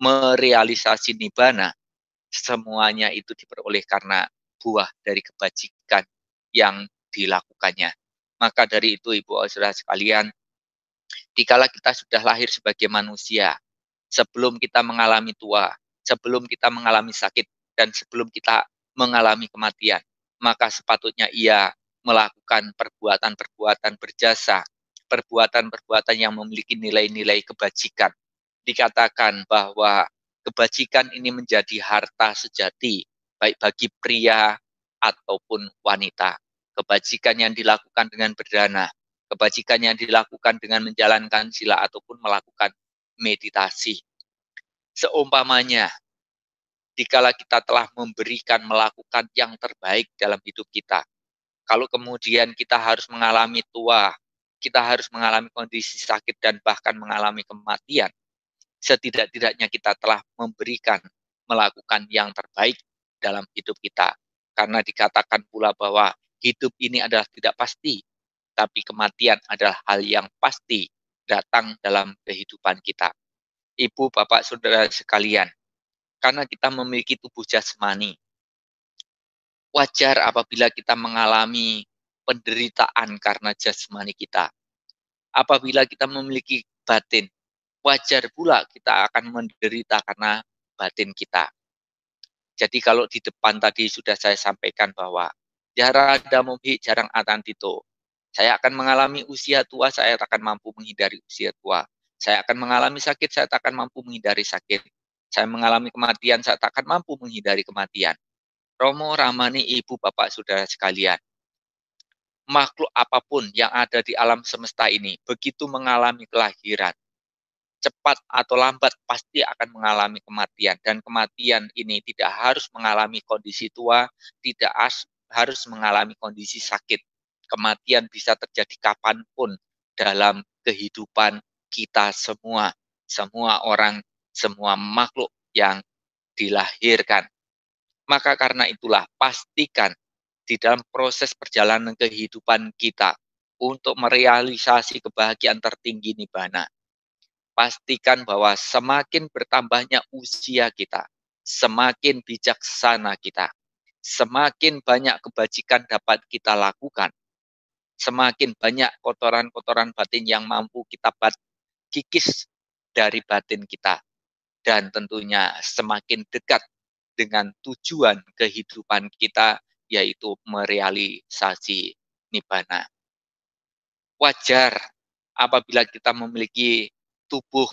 merealisasi nibbana. Semuanya itu diperoleh karena buah dari kebajikan yang dilakukannya. Maka dari itu, Ibu Saudara sekalian, dikala kita sudah lahir sebagai manusia, sebelum kita mengalami tua, sebelum kita mengalami sakit, dan sebelum kita mengalami kematian, maka sepatutnya ia melakukan perbuatan-perbuatan berjasa, perbuatan-perbuatan yang memiliki nilai-nilai kebajikan. Dikatakan bahwa kebajikan ini menjadi harta sejati, baik bagi pria ataupun wanita. Kebajikan yang dilakukan dengan berdana, kebajikan yang dilakukan dengan menjalankan sila ataupun melakukan meditasi. Seumpamanya, dikala kita telah memberikan, melakukan yang terbaik dalam hidup kita, kalau kemudian kita harus mengalami tua, kita harus mengalami kondisi sakit dan bahkan mengalami kematian, setidak-tidaknya kita telah memberikan, melakukan yang terbaik dalam hidup kita. Karena dikatakan pula bahwa hidup ini adalah tidak pasti, tapi kematian adalah hal yang pasti datang dalam kehidupan kita. Ibu, Bapak, Saudara sekalian, karena kita memiliki tubuh jasmani, wajar apabila kita mengalami penderitaan karena jasmani kita. Apabila kita memiliki batin, wajar pula kita akan menderita karena batin kita. Jadi kalau di depan tadi sudah saya sampaikan bahwa jarada mumhi jarang atantito. Saya akan mengalami usia tua, saya akan mampu menghindari usia tua. Saya akan mengalami sakit, saya tak akan mampu menghindari sakit. Saya mengalami kematian, saya tak akan mampu menghindari kematian. Romo, Ramani, Ibu, Bapak, Saudara sekalian. Makhluk apapun yang ada di alam semesta ini, begitu mengalami kelahiran, cepat atau lambat pasti akan mengalami kematian. Dan kematian ini tidak harus mengalami kondisi tua, tidak harus mengalami kondisi sakit. Kematian bisa terjadi kapanpun dalam kehidupan kita semua. Semua orang, semua makhluk yang dilahirkan. Maka karena itulah pastikan di dalam proses perjalanan kehidupan kita untuk merealisasi kebahagiaan tertinggi nibbana, pastikan bahwa semakin bertambahnya usia kita, semakin bijaksana kita, semakin banyak kebajikan dapat kita lakukan, semakin banyak kotoran-kotoran batin yang mampu kita kikis dari batin kita, dan tentunya semakin dekat dengan tujuan kehidupan kita, yaitu merealisasi nibbana. Wajar apabila kita memiliki tubuh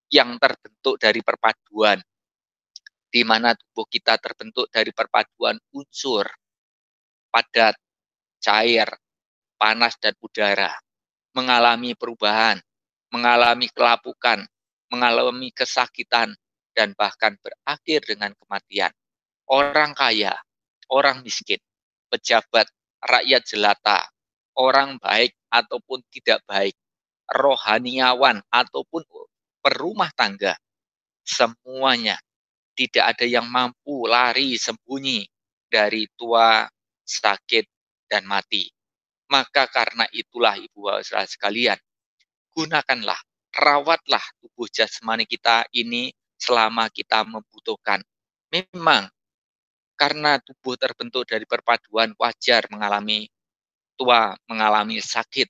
yang terbentuk dari perpaduan, di mana tubuh kita terbentuk dari perpaduan unsur padat, cair, panas, dan udara, mengalami perubahan, mengalami kelapukan, mengalami kesakitan, dan bahkan berakhir dengan kematian. Orang kaya, orang miskin, pejabat, rakyat jelata, orang baik ataupun tidak baik, rohaniawan ataupun perumah tangga, semuanya tidak ada yang mampu lari sembunyi dari tua, sakit, dan mati. Maka karena itulah Ibu Bapak sekalian, gunakanlah, rawatlah tubuh jasmani kita ini selama kita membutuhkan. Memang karena tubuh terbentuk dari perpaduan, wajar mengalami tua, mengalami sakit.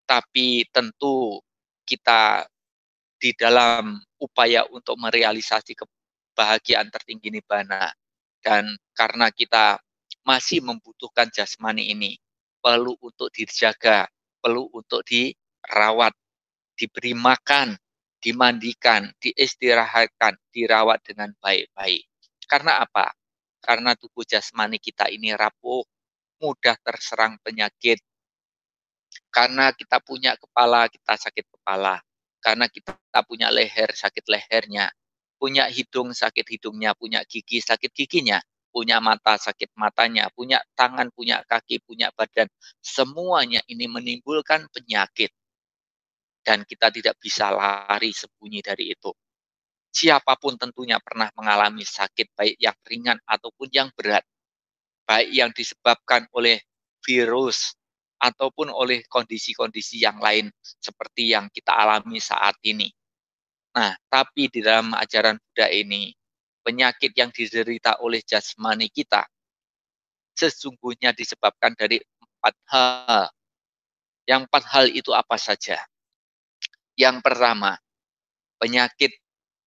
Tapi tentu kita di dalam upaya untuk merealisasi kebahagiaan tertinggi nibbana, dan karena kita masih membutuhkan jasmani ini, perlu untuk dijaga, perlu untuk dirawat, diberi makan, dimandikan, diistirahatkan, dirawat dengan baik-baik. Karena apa? Karena tubuh jasmani kita ini rapuh, mudah terserang penyakit. Karena kita punya kepala, kita sakit kepala. Karena kita punya leher, sakit lehernya. Punya hidung, sakit hidungnya. Punya gigi, sakit giginya. Punya mata, sakit matanya. Punya tangan, punya kaki, punya badan. Semuanya ini menimbulkan penyakit. Dan kita tidak bisa lari sembunyi dari itu. Siapapun tentunya pernah mengalami sakit, baik yang ringan ataupun yang berat. Baik yang disebabkan oleh virus, ataupun oleh kondisi-kondisi yang lain seperti yang kita alami saat ini. Nah, tapi di dalam ajaran Buddha ini, penyakit yang diderita oleh jasmani kita sesungguhnya disebabkan dari 4 hal. Yang 4 hal itu apa saja? Yang pertama, penyakit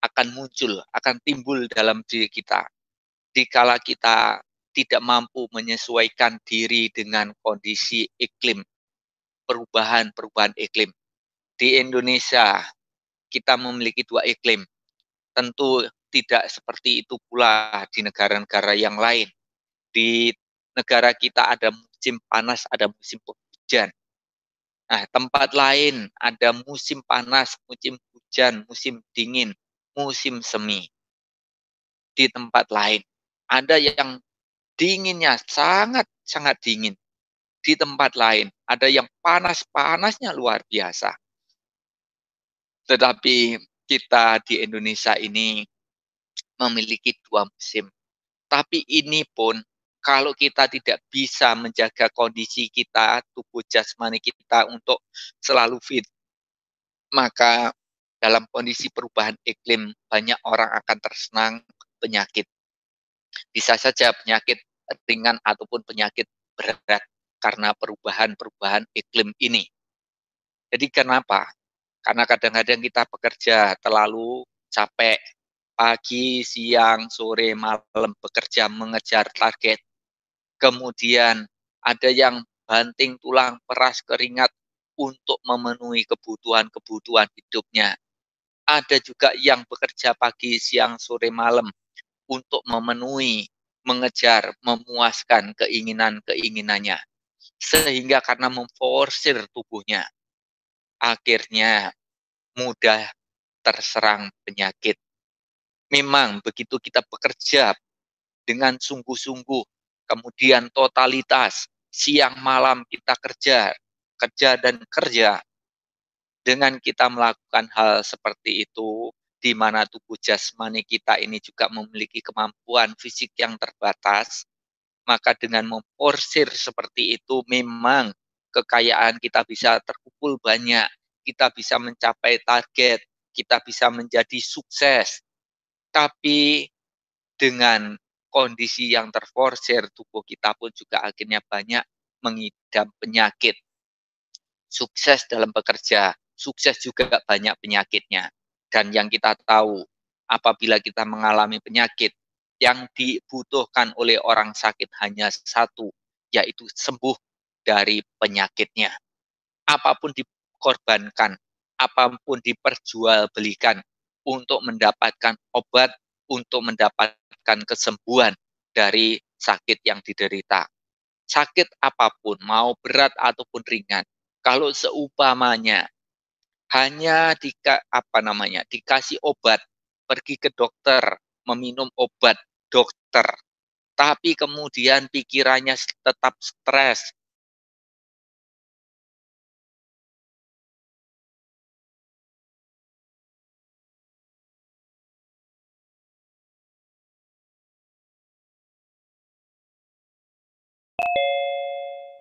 akan muncul, akan timbul dalam diri kita dikala kita tidak mampu menyesuaikan diri dengan kondisi iklim, perubahan iklim. Di Indonesia, kita memiliki 2 iklim. Tentu tidak seperti itu pula di negara-negara yang lain. Di negara kita ada musim panas, ada musim hujan. Nah, tempat lain ada musim panas, musim hujan, musim dingin, musim semi. Di tempat lain ada yang dinginnya sangat dingin. Di tempat lain ada yang panasnya luar biasa. Tetapi kita di Indonesia ini memiliki 2 musim. Tapi ini pun kalau kita tidak bisa menjaga kondisi kita, tubuh jasmani kita untuk selalu fit, maka dalam kondisi perubahan iklim banyak orang akan tersenang penyakit. Bisa saja penyakit ringan ataupun penyakit berat karena perubahan iklim ini. Jadi kenapa? Karena kadang-kadang kita bekerja terlalu capek, pagi, siang, sore, malam bekerja mengejar target. Kemudian ada yang banting tulang peras keringat untuk memenuhi kebutuhan-kebutuhan hidupnya. Ada juga yang bekerja pagi, siang, sore, malam untuk memenuhi, mengejar, memuaskan keinginan-keinginannya. Sehingga karena memforsir tubuhnya, akhirnya mudah terserang penyakit. Memang begitu kita bekerja dengan sungguh-sungguh, kemudian totalitas, siang malam kita kerja dan kerja. Dengan kita melakukan hal seperti itu, di mana tubuh jasmani kita ini juga memiliki kemampuan fisik yang terbatas, maka dengan memporsir seperti itu memang kekayaan kita bisa terkumpul banyak, kita bisa mencapai target, kita bisa menjadi sukses. Tapi dengan kondisi yang terforsir, tubuh kita pun juga akhirnya banyak mengidap penyakit. Sukses dalam bekerja, sukses juga banyak penyakitnya. Dan yang kita tahu, apabila kita mengalami penyakit, yang dibutuhkan oleh orang sakit hanya satu, yaitu sembuh dari penyakitnya. Apapun dikorbankan, apapun diperjualbelikan untuk mendapatkan obat, untuk mendapatkan kesembuhan dari sakit yang diderita. Sakit apapun, mau berat ataupun ringan, kalau seumpamanya hanya dikasih obat, pergi ke dokter, meminum obat dokter, tapi kemudian pikirannya tetap stres,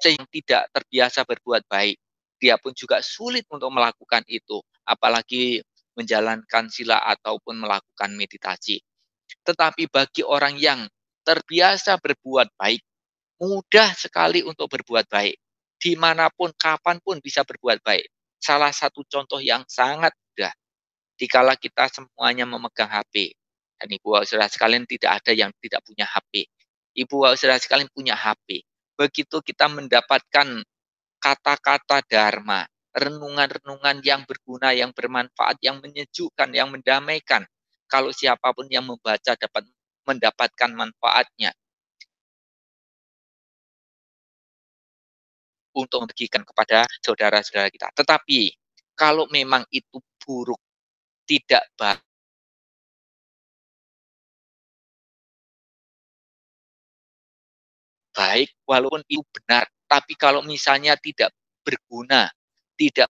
yang tidak terbiasa berbuat baik, dia pun juga sulit untuk melakukan itu, apalagi menjalankan sila ataupun melakukan meditasi. Tetapi bagi orang yang terbiasa berbuat baik, mudah sekali untuk berbuat baik. Dimanapun, kapanpun bisa berbuat baik. Salah satu contoh yang sangat mudah, dikala kita semuanya memegang HP. Dan Ibu saudara sekalian tidak ada yang tidak punya HP. Ibu saudara sekalian punya HP. Begitu kita mendapatkan kata-kata dharma, renungan-renungan yang berguna, yang bermanfaat, yang menyejukkan, yang mendamaikan. Kalau siapapun yang membaca dapat mendapatkan manfaatnya untuk membagikan kepada saudara-saudara kita. Tetapi kalau memang itu buruk, tidak baik, walaupun itu benar, tapi kalau misalnya tidak berguna, tidak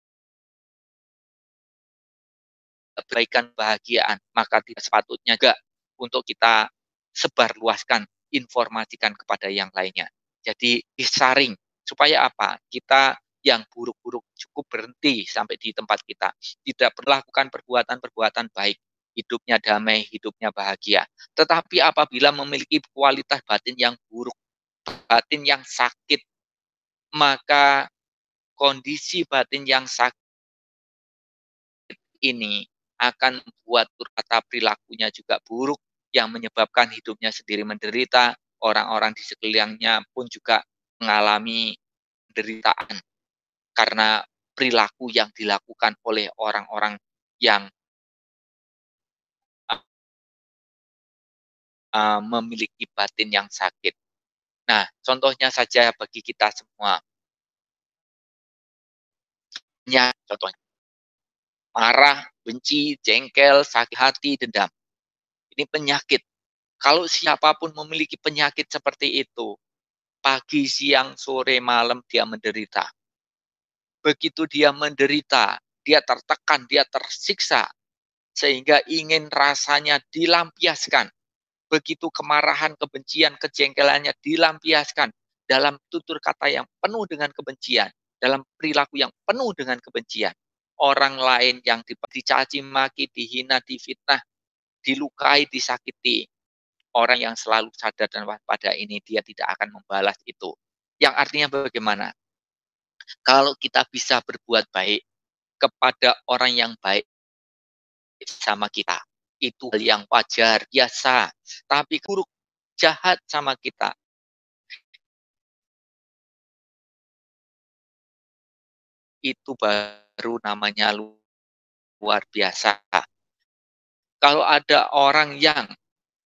berikan kebahagiaan, maka tidak sepatutnya juga untuk kita sebarluaskan, informasikan kepada yang lainnya. Jadi disaring, supaya apa? Kita yang buruk-buruk cukup berhenti sampai di tempat kita. Tidak melakukan perbuatan-perbuatan baik, hidupnya damai, hidupnya bahagia. Tetapi apabila memiliki kualitas batin yang buruk, batin yang sakit, maka kondisi batin yang sakit ini akan membuat kata perilakunya juga buruk, yang menyebabkan hidupnya sendiri menderita, orang-orang di sekelilingnya pun juga mengalami penderitaan karena perilaku yang dilakukan oleh orang-orang yang memiliki batin yang sakit. Nah, contohnya saja bagi kita semua, contohnya marah, benci, jengkel, sakit hati, dendam. Ini penyakit. Kalau siapapun memiliki penyakit seperti itu, pagi, siang, sore, malam dia menderita. Begitu dia menderita, dia tertekan, dia tersiksa, sehingga ingin rasanya dilampiaskan. Begitu kemarahan, kebencian, kejengkelannya dilampiaskan dalam tutur kata yang penuh dengan kebencian, dalam perilaku yang penuh dengan kebencian. Orang lain yang dicaci maki, dihina, difitnah, dilukai, disakiti. Orang yang selalu sadar dan waspada ini, dia tidak akan membalas itu. Yang artinya bagaimana? Kalau kita bisa berbuat baik kepada orang yang baik sama kita, itu hal yang wajar, biasa. Tapi buruk, jahat sama kita, itu baru namanya luar biasa. Kalau ada orang yang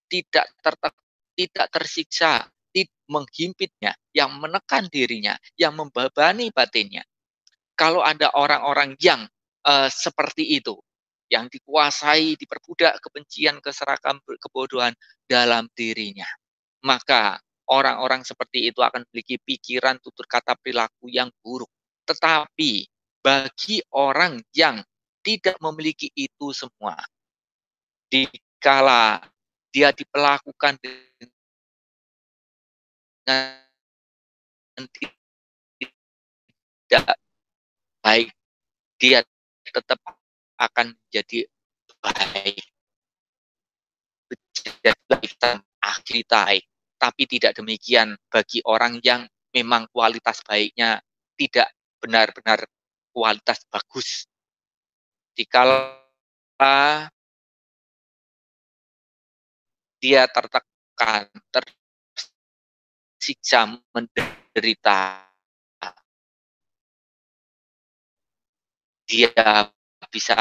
tidak tidak tersiksa, menghimpitnya, yang menekan dirinya, yang membebani batinnya. Kalau ada orang-orang yang seperti itu, yang dikuasai, diperbudak kebencian, keserakahan, kebodohan dalam dirinya, maka orang-orang seperti itu akan memiliki pikiran, tutur kata, perilaku yang buruk. Tetapi bagi orang yang tidak memiliki itu semua, dikala dia diperlakukan dengan tidak baik, dia tetap akan menjadi baik. Tapi tidak demikian bagi orang yang memang kualitas baiknya tidak benar-benar kualitas bagus. Dikala dia tertekan, tersiksa, menderita, dia bisa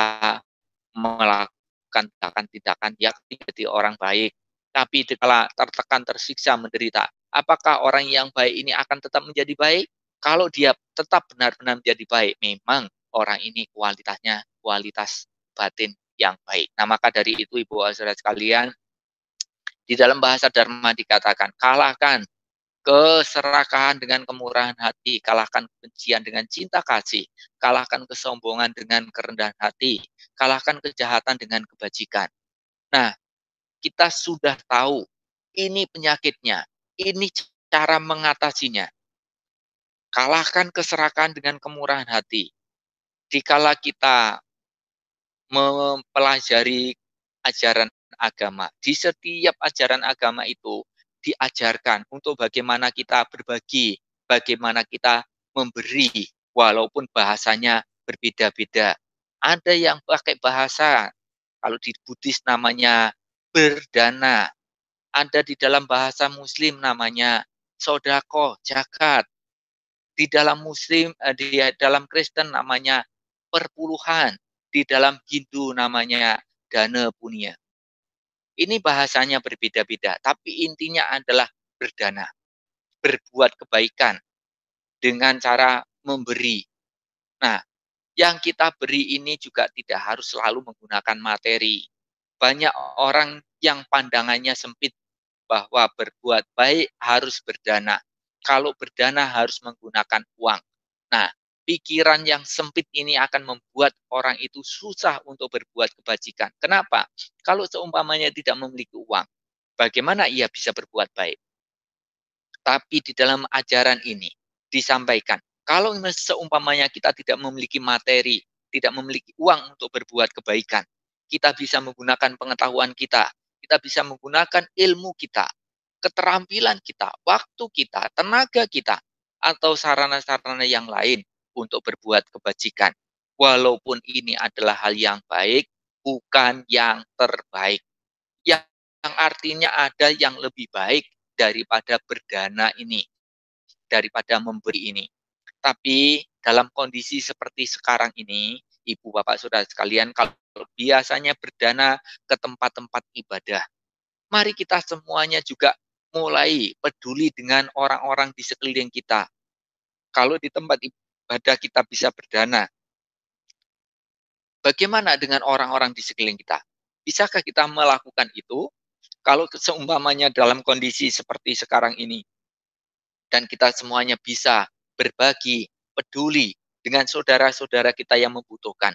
melakukan tindakan yang menjadi orang baik. Tapi dikala tertekan, tersiksa, menderita, apakah orang yang baik ini akan tetap menjadi baik? Kalau dia tetap benar-benar menjadi baik, memang orang ini kualitasnya kualitas batin yang baik. Nah, maka dari itu Ibu saudara sekalian, di dalam bahasa Dharma dikatakan, kalahkan keserakahan dengan kemurahan hati, kalahkan kebencian dengan cinta kasih, kalahkan kesombongan dengan kerendahan hati, kalahkan kejahatan dengan kebajikan. Nah, kita sudah tahu ini penyakitnya, ini cara mengatasinya. Kalahkan keserakahan dengan kemurahan hati. Dikala kita mempelajari ajaran agama, di setiap ajaran agama itu diajarkan untuk bagaimana kita berbagi, bagaimana kita memberi, walaupun bahasanya berbeda-beda. Ada yang pakai bahasa, kalau di Buddhis namanya berdana, ada di dalam bahasa Muslim namanya sodako, zakat, di dalam Muslim, di dalam Kristen namanya perpuluhan, di dalam Hindu namanya dana punya. Ini bahasanya berbeda-beda, tapi intinya adalah berdana, berbuat kebaikan dengan cara memberi. Nah, yang kita beri ini juga tidak harus selalu menggunakan materi. Banyak orang yang pandangannya sempit bahwa berbuat baik harus berdana. Kalau berdana harus menggunakan uang. Nah, pikiran yang sempit ini akan membuat orang itu susah untuk berbuat kebajikan. Kenapa? Kalau seumpamanya tidak memiliki uang, bagaimana ia bisa berbuat baik? Tapi di dalam ajaran ini disampaikan, kalau seumpamanya kita tidak memiliki materi, tidak memiliki uang untuk berbuat kebaikan, kita bisa menggunakan pengetahuan kita bisa menggunakan ilmu kita, keterampilan kita, waktu kita, tenaga kita, atau sarana-sarana yang lain untuk berbuat kebajikan. Walaupun ini adalah hal yang baik, bukan yang terbaik. Yang artinya ada yang lebih baik daripada berdana ini, daripada memberi ini. Tapi dalam kondisi seperti sekarang ini, Ibu Bapak Saudara sekalian, kalau biasanya berdana ke tempat-tempat ibadah, mari kita semuanya juga mulai peduli dengan orang-orang di sekeliling kita. Kalau di tempat ibadah kita bisa berdana, bagaimana dengan orang-orang di sekeliling kita? Bisakah kita melakukan itu? Kalau seumpamanya dalam kondisi seperti sekarang ini, dan kita semuanya bisa berbagi, peduli dengan saudara-saudara kita yang membutuhkan.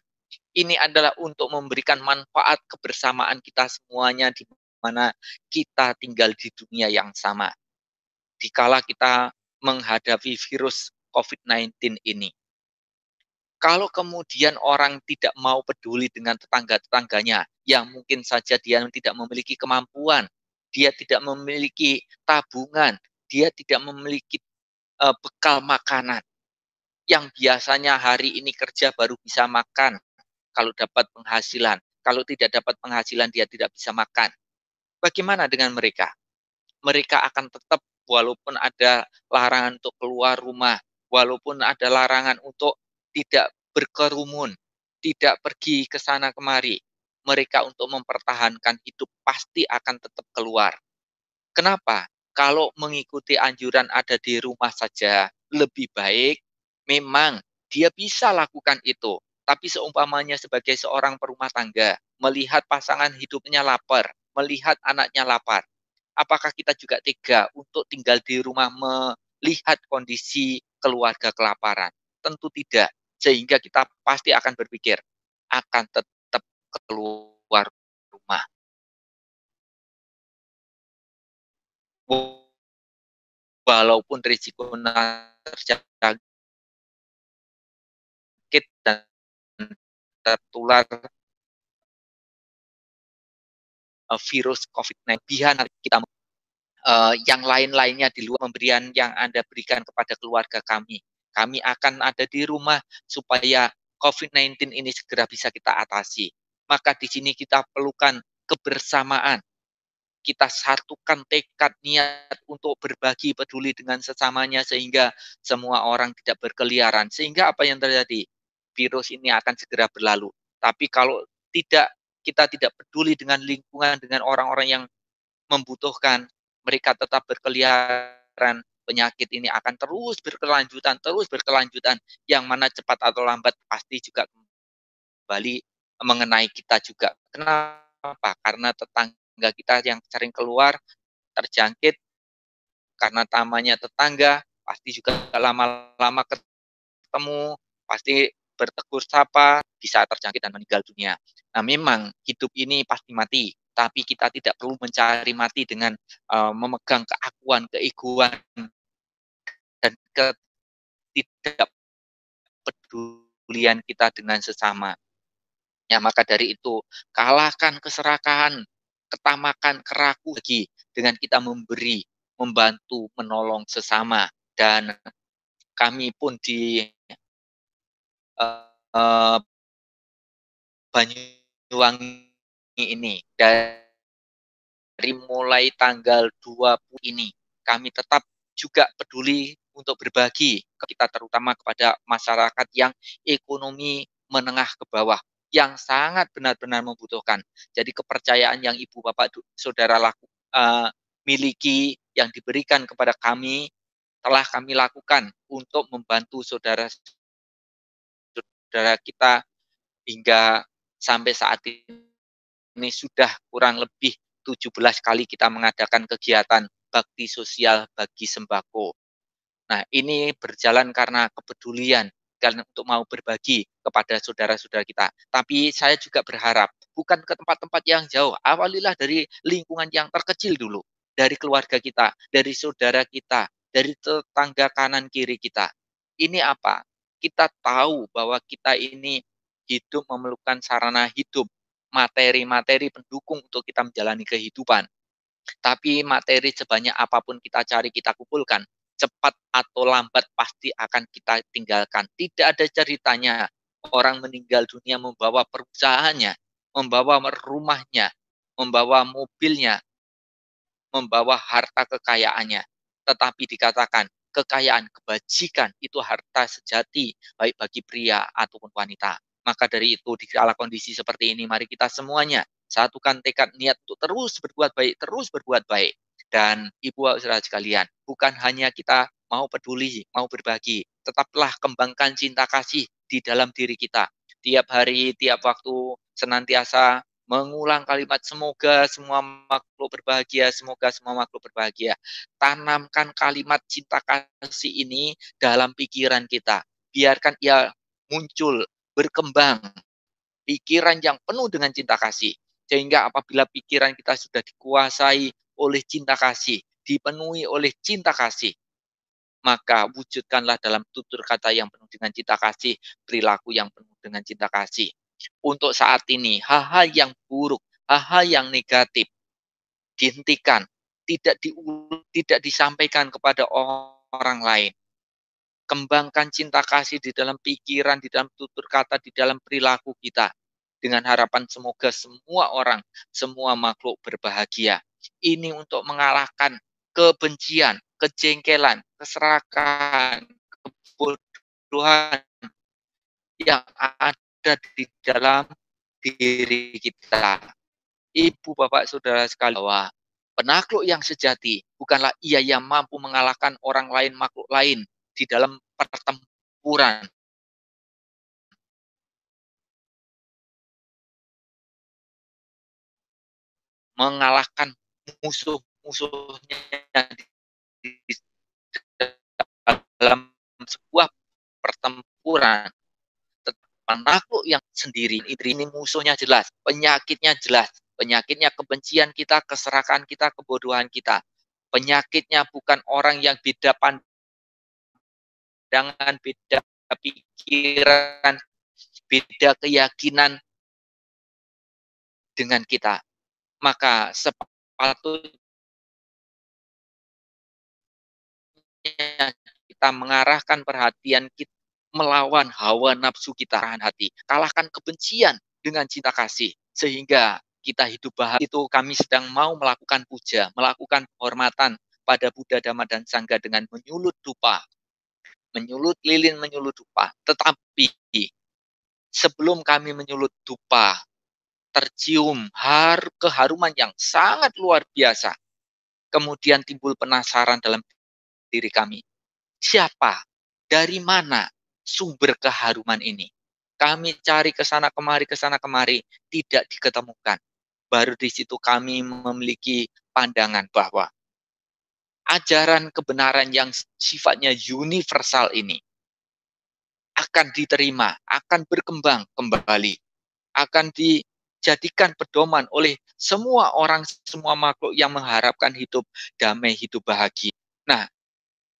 Ini adalah untuk memberikan manfaat kebersamaan kita semuanya di mana kita tinggal di dunia yang sama. Dikala kita menghadapi virus COVID-19 ini. Kalau kemudian orang tidak mau peduli dengan tetangga-tetangganya, yang mungkin saja dia tidak memiliki kemampuan, dia tidak memiliki tabungan, dia tidak memiliki bekal makanan, yang biasanya hari ini kerja baru bisa makan kalau dapat penghasilan, Kalau tidak dapat penghasilan, dia tidak bisa makan. Bagaimana dengan mereka? Mereka akan tetap, walaupun ada larangan untuk keluar rumah, walaupun ada larangan untuk tidak berkerumun, tidak pergi ke sana kemari, mereka untuk mempertahankan hidup pasti akan tetap keluar. Kenapa? Kalau mengikuti anjuran ada di rumah saja lebih baik, memang dia bisa lakukan itu. Tapi seumpamanya sebagai seorang perumah tangga, melihat pasangan hidupnya lapar, melihat anaknya lapar, apakah kita juga tega untuk tinggal di rumah melihat kondisi keluarga kelaparan? Tentu tidak. Sehingga kita pasti akan berpikir, akan tetap keluar rumah. Walaupun risiko terjangkit dan tertular virus COVID-19, kita yang lain-lainnya di luar pemberian yang Anda berikan kepada keluarga kami. Kami akan ada di rumah supaya COVID-19 ini segera bisa kita atasi. Maka di sini kita perlukan kebersamaan. Kita satukan tekad niat untuk berbagi peduli dengan sesamanya sehingga semua orang tidak berkeliaran. Sehingga apa yang terjadi? Virus ini akan segera berlalu. Tapi kalau kita tidak peduli dengan lingkungan, dengan orang-orang yang membutuhkan, mereka tetap berkeliaran, penyakit ini akan terus berkelanjutan, yang mana cepat atau lambat pasti juga kembali mengenai kita juga. Kenapa? Karena tetangga kita yang sering keluar terjangkit, karena tamanya tetangga, pasti juga lama-lama ketemu, pasti bertegur sapa, bisa terjangkit dan meninggal dunia. Nah, memang hidup ini pasti mati, tapi kita tidak perlu mencari mati dengan memegang keakuan, keegoan, dan ketidakpedulian kita dengan sesama. Ya, maka dari itu, kalahkan keserakahan, ketamakan, keraguan lagi dengan kita memberi, membantu, menolong sesama. Dan kami pun di uh, Banyuwangi ini, dari mulai tanggal 20 ini, kami tetap juga peduli untuk berbagi ke kita, terutama kepada masyarakat yang ekonomi menengah ke bawah, yang sangat benar-benar membutuhkan. Jadi kepercayaan yang Ibu Bapak Saudara miliki, yang diberikan kepada kami, telah kami lakukan untuk membantu saudara-saudara kita hingga sampai saat ini sudah kurang lebih 17 kali kita mengadakan kegiatan bakti sosial bagi sembako. Nah, ini berjalan karena kepedulian, karena untuk mau berbagi kepada saudara-saudara kita. Tapi saya juga berharap, bukan ke tempat-tempat yang jauh, awalilah dari lingkungan yang terkecil dulu, dari keluarga kita, dari saudara kita, dari tetangga kanan kiri kita. Ini apa? Kita tahu bahwa kita ini hidup memerlukan sarana hidup, materi-materi pendukung untuk kita menjalani kehidupan. Tapi materi sebanyak apapun kita cari, kita kumpulkan, cepat atau lambat pasti akan kita tinggalkan. Tidak ada ceritanya orang meninggal dunia membawa perusahaannya, membawa rumahnya, membawa mobilnya, membawa harta kekayaannya. Tetapi dikatakan, kekayaan, kebajikan itu harta sejati, baik bagi pria ataupun wanita. Maka dari itu, di kala kondisi seperti ini, mari kita semuanya satukan tekad niat untuk terus berbuat baik, terus berbuat baik. Dan Ibu saudara sekalian, bukan hanya kita mau peduli, mau berbagi, tetaplah kembangkan cinta kasih di dalam diri kita. Tiap hari, tiap waktu, senantiasa mengulang kalimat semoga semua makhluk berbahagia, semoga semua makhluk berbahagia. Tanamkan kalimat cinta kasih ini dalam pikiran kita. Biarkan ia muncul, berkembang. Pikiran yang penuh dengan cinta kasih. Sehingga apabila pikiran kita sudah dikuasai oleh cinta kasih, dipenuhi oleh cinta kasih, maka wujudkanlah dalam tutur kata yang penuh dengan cinta kasih, perilaku yang penuh dengan cinta kasih. Untuk saat ini, hal-hal yang buruk, hal-hal yang negatif, dihentikan, tidak disampaikan kepada orang lain. Kembangkan cinta kasih di dalam pikiran, di dalam tutur kata, di dalam perilaku kita. dengan harapan semoga semua orang, semua makhluk berbahagia. Ini untuk mengalahkan kebencian, kejengkelan, keserakahan, kebodohan yang ada di dalam diri kita. Ibu, bapak, saudara sekalian, bahwa penakluk yang sejati bukanlah ia yang mampu mengalahkan orang lain, makhluk lain di dalam pertempuran. Mengalahkan musuh-musuhnya di dalam sebuah pertempuran. Penakluk yang sendiri, ini musuhnya jelas, penyakitnya jelas. Penyakitnya kebencian kita, keserakahan kita, kebodohan kita. Penyakitnya bukan orang yang beda pandangan, beda pikiran, beda keyakinan dengan kita. Maka sepatutnya kita mengarahkan perhatian kita melawan hawa nafsu kita, hati. Kalahkan kebencian dengan cinta kasih. Sehingga kita hidup bahagia. Itu kami sedang mau melakukan puja, melakukan penghormatan pada Buddha, Dhamma, dan Sangha dengan menyulut dupa. Menyulut lilin, menyulut dupa. Tetapi sebelum kami menyulut dupa, tercium keharuman yang sangat luar biasa. Kemudian timbul penasaran dalam diri kami. Siapa? Dari mana sumber keharuman ini? Kami cari ke sana kemari, tidak diketemukan. Baru di situ kami memiliki pandangan bahwa ajaran kebenaran yang sifatnya universal ini akan diterima, akan berkembang kembali, akan dijadikan pedoman oleh semua orang, semua makhluk yang mengharapkan hidup damai, hidup bahagia. Nah,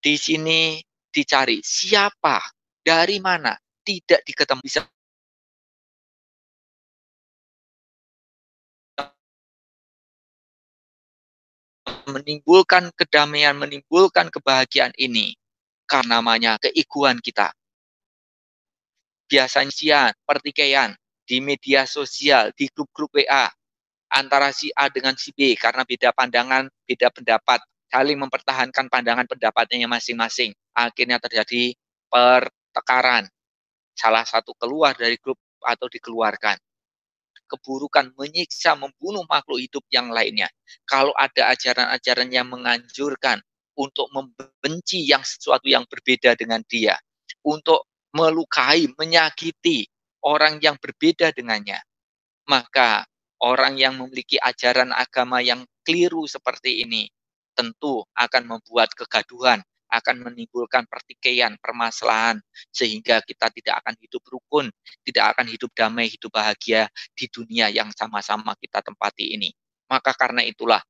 di sini dicari siapa, dari mana, tidak diketahui, bisa menimbulkan kedamaian, menimbulkan kebahagiaan ini. Karena namanya keegoan kita. Biasanya pertikaian di media sosial, di grup-grup WA, antara si A dengan si B, karena beda pandangan, beda pendapat, saling mempertahankan pandangan pendapatnya masing-masing. Akhirnya terjadi pertengkaran. Salah satu keluar dari grup atau dikeluarkan. Keburukan menyiksa, membunuh makhluk hidup yang lainnya. Kalau ada ajaran-ajaran yang menganjurkan untuk membenci yang sesuatu yang berbeda dengan dia, untuk melukai, menyakiti orang yang berbeda dengannya, maka orang yang memiliki ajaran agama yang keliru seperti ini tentu akan membuat kegaduhan, akan menimbulkan pertikaian, permasalahan, sehingga kita tidak akan hidup rukun, tidak akan hidup damai, hidup bahagia di dunia yang sama-sama kita tempati ini. Maka karena itulah,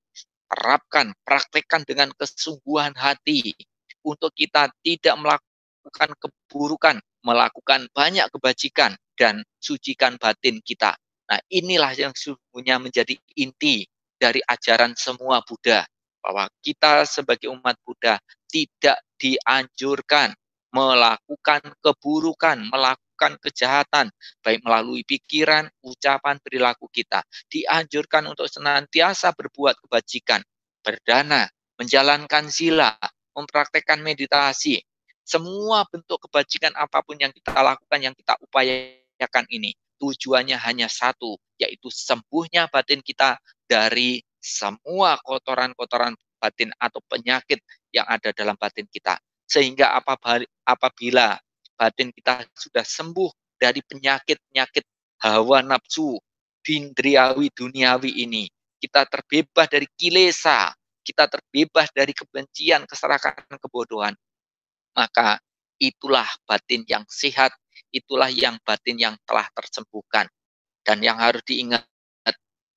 terapkan, praktekkan dengan kesungguhan hati untuk kita tidak melakukan keburukan, melakukan banyak kebajikan, dan sucikan batin kita. Nah, inilah yang sesungguhnya menjadi inti dari ajaran semua Buddha, bahwa kita sebagai umat Buddha tidak dianjurkan melakukan keburukan, melakukan kejahatan, baik melalui pikiran, ucapan, perilaku kita. Dianjurkan untuk senantiasa berbuat kebajikan, berdana, menjalankan sila, mempraktekkan meditasi. Semua bentuk kebajikan apapun yang kita lakukan, yang kita upayakan ini, tujuannya hanya satu, yaitu sembuhnya batin kita dari semua kotoran-kotoran batin atau penyakit yang ada dalam batin kita. Sehingga apabila batin kita sudah sembuh dari penyakit-penyakit hawa nafsu, indriawi, duniawi ini, kita terbebas dari kilesa, kita terbebas dari kebencian, keserakahan, kebodohan, maka itulah batin yang sehat, itulah yang batin yang telah tersembuhkan. Dan yang harus diingat,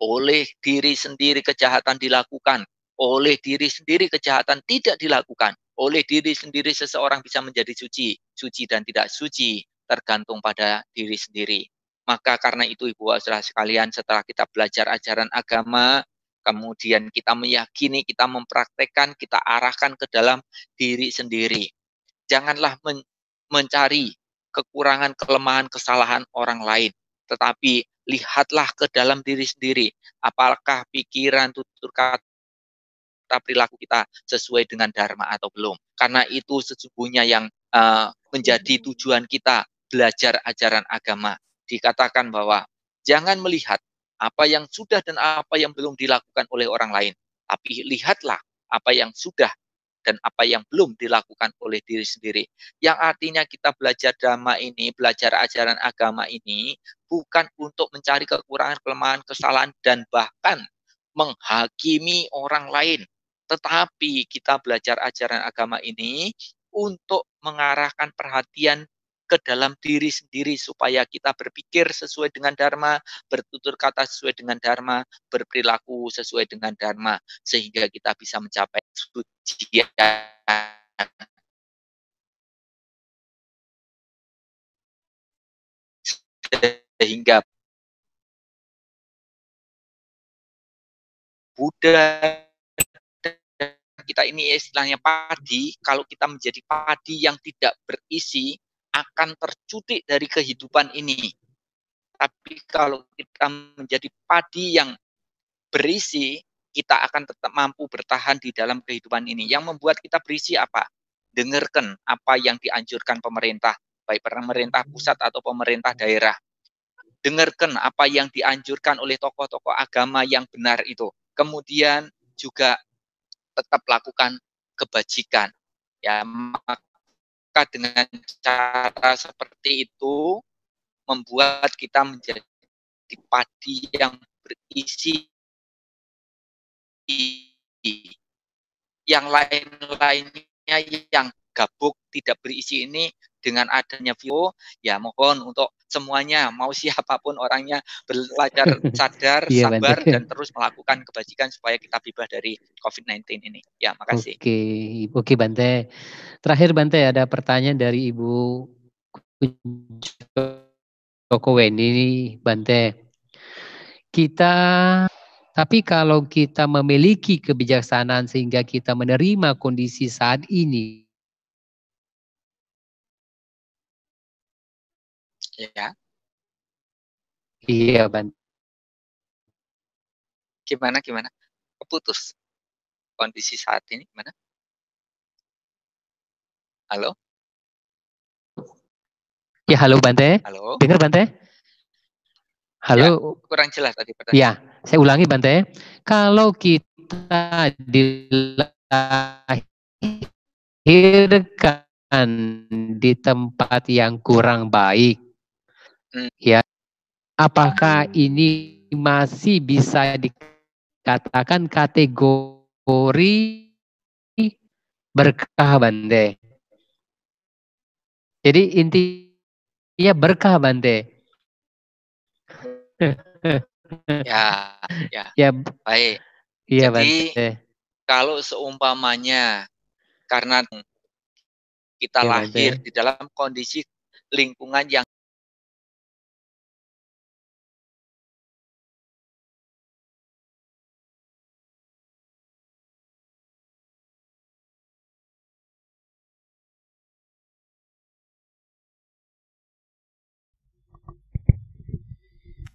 oleh diri sendiri kejahatan dilakukan, oleh diri sendiri kejahatan tidak dilakukan, oleh diri sendiri seseorang bisa menjadi suci, suci dan tidak suci tergantung pada diri sendiri. Maka karena itu Ibu Saudara sekalian, setelah kita belajar ajaran agama, kemudian kita meyakini, kita mempraktekkan, kita arahkan ke dalam diri sendiri. Janganlah mencari kekurangan, kelemahan, kesalahan orang lain, tetapi lihatlah ke dalam diri sendiri. Apakah pikiran, tutur kata, perilaku kita sesuai dengan dharma atau belum. Karena itu sesungguhnya yang menjadi tujuan kita belajar ajaran agama. Dikatakan bahwa jangan melihat apa yang sudah dan apa yang belum dilakukan oleh orang lain. Tapi lihatlah apa yang sudah dan apa yang belum dilakukan oleh diri sendiri. Yang artinya kita belajar dhamma ini, belajar ajaran agama ini, bukan untuk mencari kekurangan, kelemahan, kesalahan, dan bahkan menghakimi orang lain. Tetapi kita belajar ajaran agama ini untuk mengarahkan perhatian ke dalam diri sendiri supaya kita berpikir sesuai dengan dharma, bertutur kata sesuai dengan dharma, berperilaku sesuai dengan dharma, sehingga kita bisa mencapai sucian. Sehingga Buddha kita ini istilahnya padi, kalau kita menjadi padi yang tidak berisi, akan tercutik dari kehidupan ini. Tapi kalau kita menjadi padi yang berisi, kita akan tetap mampu bertahan di dalam kehidupan ini. Yang membuat kita berisi apa? Dengarkan apa yang dianjurkan pemerintah, baik pemerintah pusat atau pemerintah daerah. Dengarkan apa yang dianjurkan oleh tokoh-tokoh agama yang benar itu. Kemudian juga tetap lakukan kebajikan. Ya, maka dengan cara seperti itu membuat kita menjadi padi yang berisi. Yang lain-lainnya yang gabuk tidak berisi ini, dengan adanya video, ya mohon untuk semuanya, mau siapapun orangnya, belajar sadar, sabar, dan terus melakukan kebajikan supaya kita bebas dari COVID-19 ini. Ya, makasih. Oke Bante. Terakhir Bante, ada pertanyaan dari Ibu Joko Weni Bante. Tapi kalau kita memiliki kebijaksanaan sehingga kita menerima kondisi saat ini. Ya. Iya, Bante. Gimana? Keputus. Kondisi saat ini gimana? Halo? Ya, halo Bante. Halo? Dengar Bante? Halo. Ya, kurang jelas tadi pertanyaan. Ya, saya ulangi Bante. Kalau kita dilahirkan di tempat yang kurang baik, ya, apakah ini masih bisa dikatakan kategori berkah Bante? Jadi intinya berkah Bante. Ya. Baik. Iya, Jadi Bante. kalau seumpamanya karena kita lahir di dalam kondisi lingkungan yang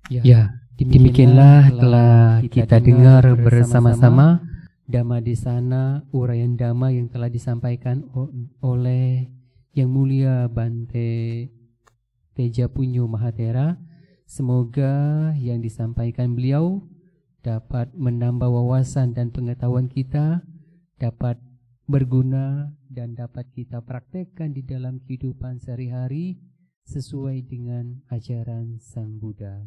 Ya, demikianlah telah kita dengar bersama-sama Dhamma Desana, uraian Dhamma yang telah disampaikan oleh Yang Mulia Bante Teja Punyo Mahatera. Semoga yang disampaikan beliau dapat menambah wawasan dan pengetahuan kita, dapat berguna dan dapat kita praktekkan di dalam kehidupan sehari-hari sesuai dengan ajaran Sang Buddha.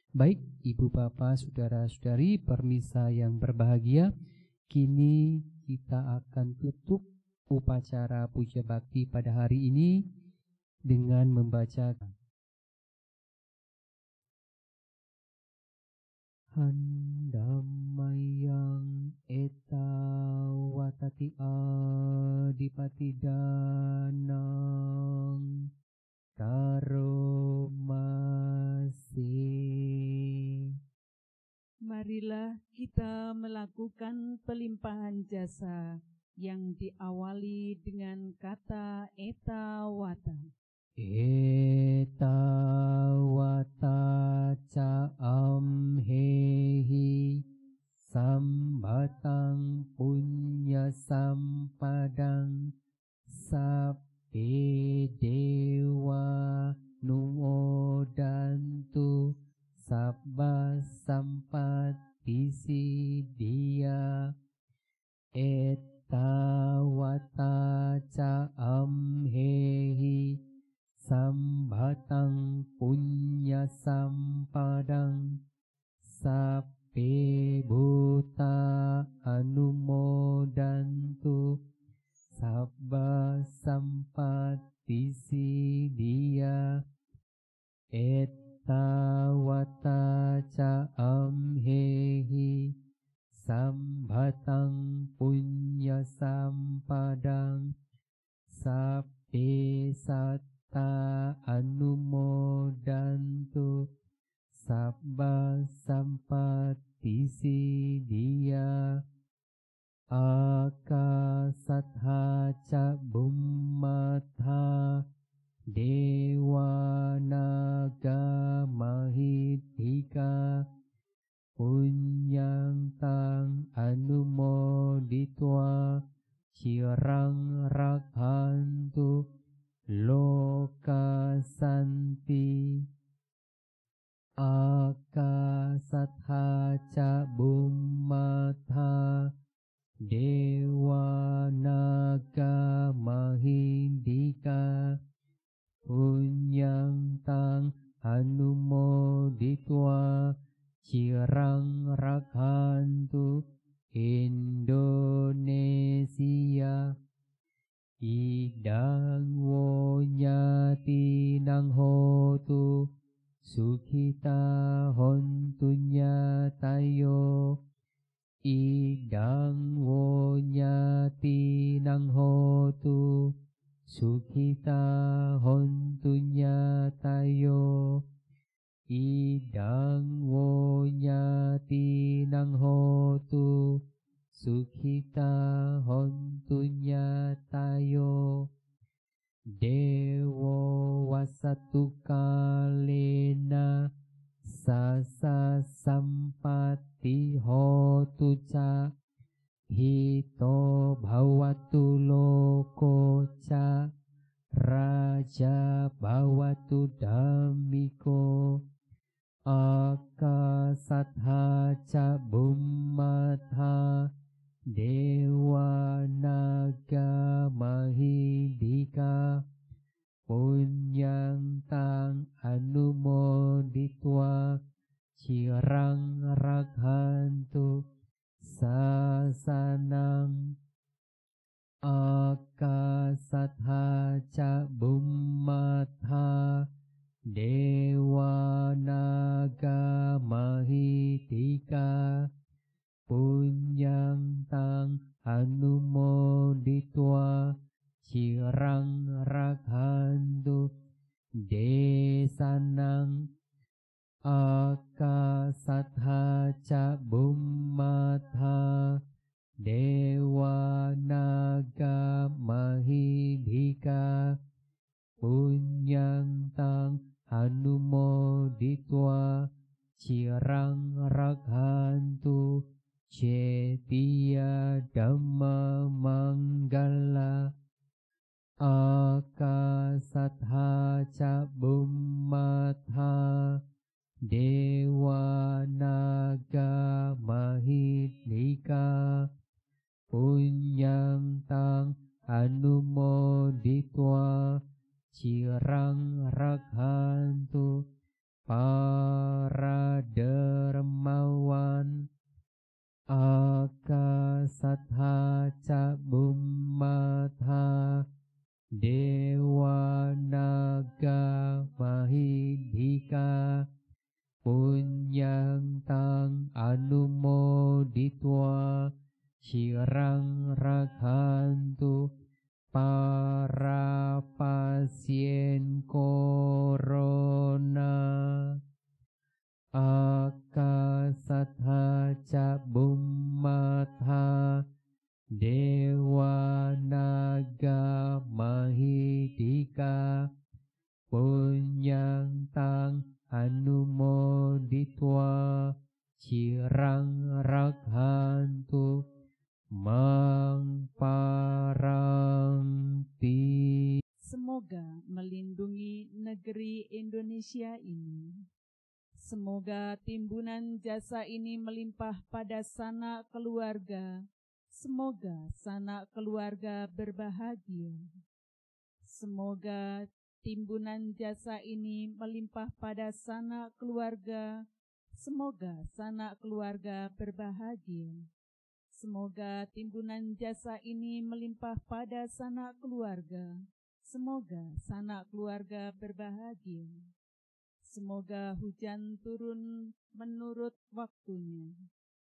Baik, Ibu Bapak, Saudara-saudari, permisa yang berbahagia, kini kita akan tutup upacara puja bakti pada hari ini dengan membaca Handamayang eta watati adipati danang karomasi. Marilah kita melakukan pelimpahan jasa yang diawali dengan kata eta wata. Etawata ca amhehi sambatang punya sampadang sabbe dewa numodantu sabba sampatti siddhya etawata ca amhehi sambatang punya sampadang sabbe buta anumodantu sabba sampatti siddhya etawata ca amhehi sambatang punya sampadang sabbe satta anumodantu sabba sampatti siddhya akasatha ca bummatha dewa naga mahitthika punyang tang anumoditwa cirang rakhantu lokasanti akasatha ca bummatha dewa naga mahindika punyang tang anumoditwa cirang rakhantu Indonesia idang wonyati nang hotu sukhita hontu nyatayo idang wonyati nang hotu sukhita hontu nyatayo idang wonyati nang hotu sukhita hontu nyatayo dewo wasatu kalena sasa sampati hotu ca hito bhawatu loko ca raja bhawatu dhammiko akasatha ca bummatha dewa naga mahindika punyang tang anumoditwa cirang rakhantu sasanang akasatha ca bummatha dewa naga mahitthika punyang tang anumoditwa cirang rakhantu desanang akasatha ca bummatha dewa naga mahindika punyang tang anumoditwa cirang rakhantu cetiya dhamma manggala akasatha ca bummatha dewa naga mahindika punyang tang anumoditwa cirang rakhantu para dermawan akasatha ca bummatha dewa naga mahindika punyang tang anumoditwa cirang rakhantu para pasien corona akasatha ca bummatha dewa naga mahindika negeri Indonesia ini. Semoga timbunan jasa ini melimpah pada sanak keluarga. Semoga sanak keluarga berbahagia. Semoga timbunan jasa ini melimpah pada sanak keluarga. Semoga sanak keluarga berbahagia. Semoga timbunan jasa ini melimpah pada sanak keluarga. Semoga sanak keluarga berbahagia. Semoga hujan turun menurut waktunya.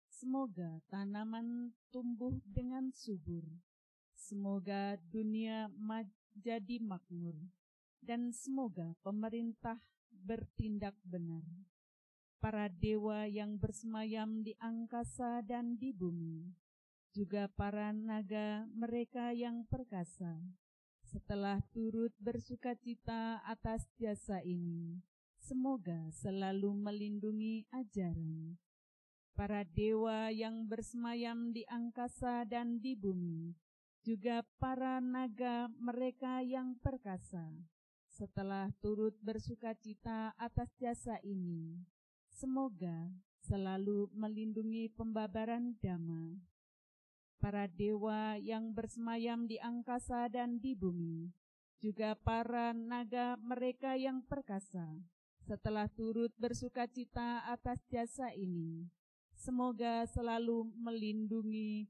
Semoga tanaman tumbuh dengan subur. Semoga dunia jadi makmur. Dan semoga pemerintah bertindak benar. Para dewa yang bersemayam di angkasa dan di bumi, juga para naga mereka yang perkasa, setelah turut bersukacita atas jasa ini, semoga selalu melindungi ajaran. Para dewa yang bersemayam di angkasa dan di bumi, juga para naga mereka yang perkasa, setelah turut bersukacita atas jasa ini, semoga selalu melindungi pembabaran Dhamma. Para dewa yang bersemayam di angkasa dan di bumi, juga para naga mereka yang perkasa, setelah turut bersukacita atas jasa ini, semoga selalu melindungi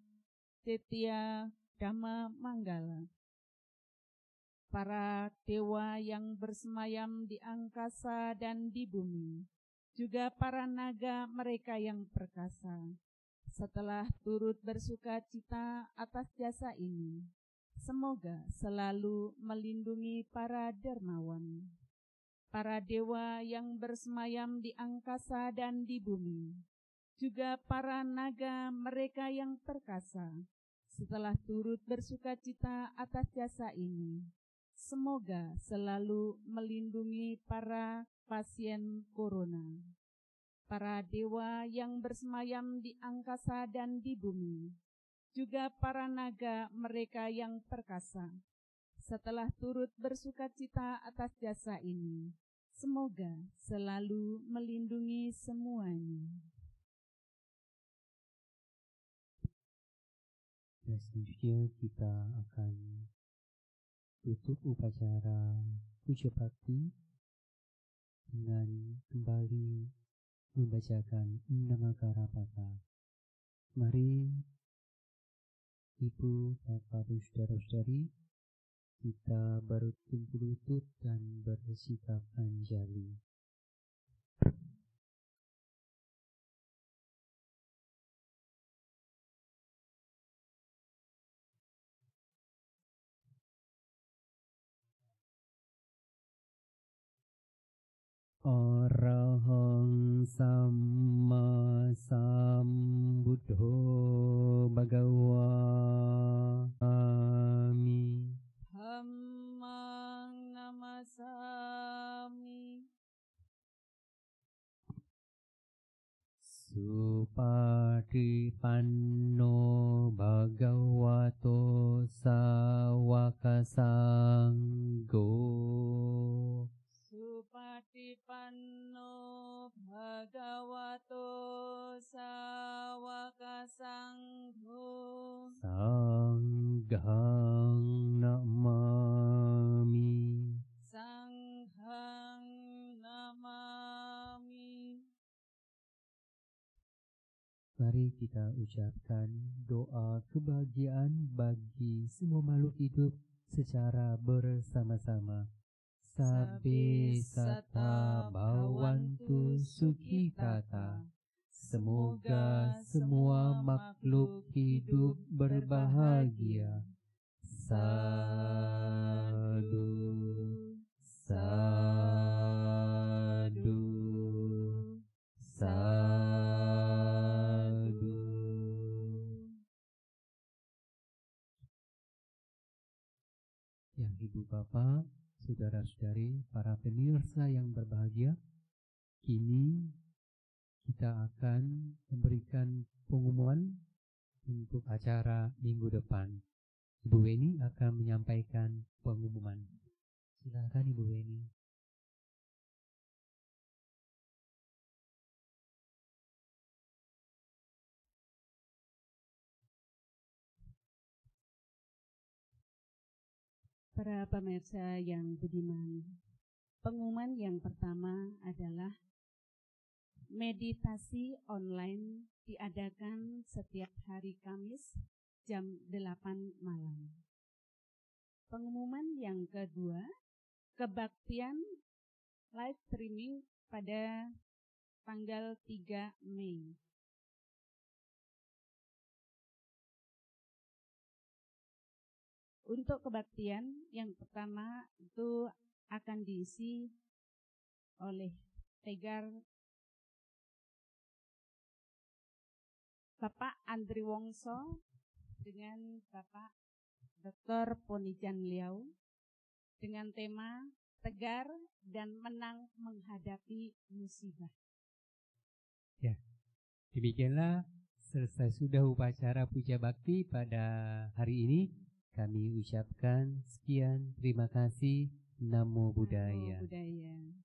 Setia Dhamma Manggala. Para dewa yang bersemayam di angkasa dan di bumi, juga para naga mereka yang perkasa, setelah turut bersukacita atas jasa ini, semoga selalu melindungi para dermawan. Para dewa yang bersemayam di angkasa dan di bumi, juga para naga mereka yang perkasa, setelah turut bersukacita atas jasa ini, semoga selalu melindungi para pasien corona. Para dewa yang bersemayam di angkasa dan di bumi, juga para naga mereka yang perkasa, setelah turut bersukacita atas jasa ini, semoga selalu melindungi semuanya. Dan selanjutnya kita akan tutup upacara puja bakti dengan kembali membacakan Namakara Pata. Mari Ibu, Bapak, Saudara-saudari, kita bertumpul lutut dan bersikap anjali. Arahang Samma Sambuddho Bhagava Ami. Dhammang namasami. Supatipanno Bhagavato Sawaka Sangho. Supatipanno Bhagavato Sawaka Sangho. Sanghang Namami. Sanghang namami. Mari kita ucapkan doa kebahagiaan bagi semua makhluk hidup secara bersama-sama. Sabbe satta bhavantu sukhitata. Semoga semua makhluk hidup berbahagia. Sadu, sadu, sadu. Yang Ibu Bapak, Saudara-saudari, para pemirsa yang berbahagia, kini kita akan memberikan pengumuman untuk acara minggu depan. Ibu Weni akan menyampaikan pengumuman. Silakan Ibu Weni. Para pemirsa yang budiman, pengumuman yang pertama adalah meditasi online diadakan setiap hari Kamis jam 8 malam. Pengumuman yang kedua, kebaktian live streaming pada tanggal 3 Mei. Untuk kebaktian yang pertama itu akan diisi oleh Tegar Bapak Andri Wongso dengan Bapak Dr. Ponijan Liau dengan tema Tegar dan Menang Menghadapi Musibah. Ya, demikianlah selesai sudah upacara puja bakti pada hari ini. Kami ucapkan sekian, terima kasih, Namo Buddhaya. Namo Buddhaya.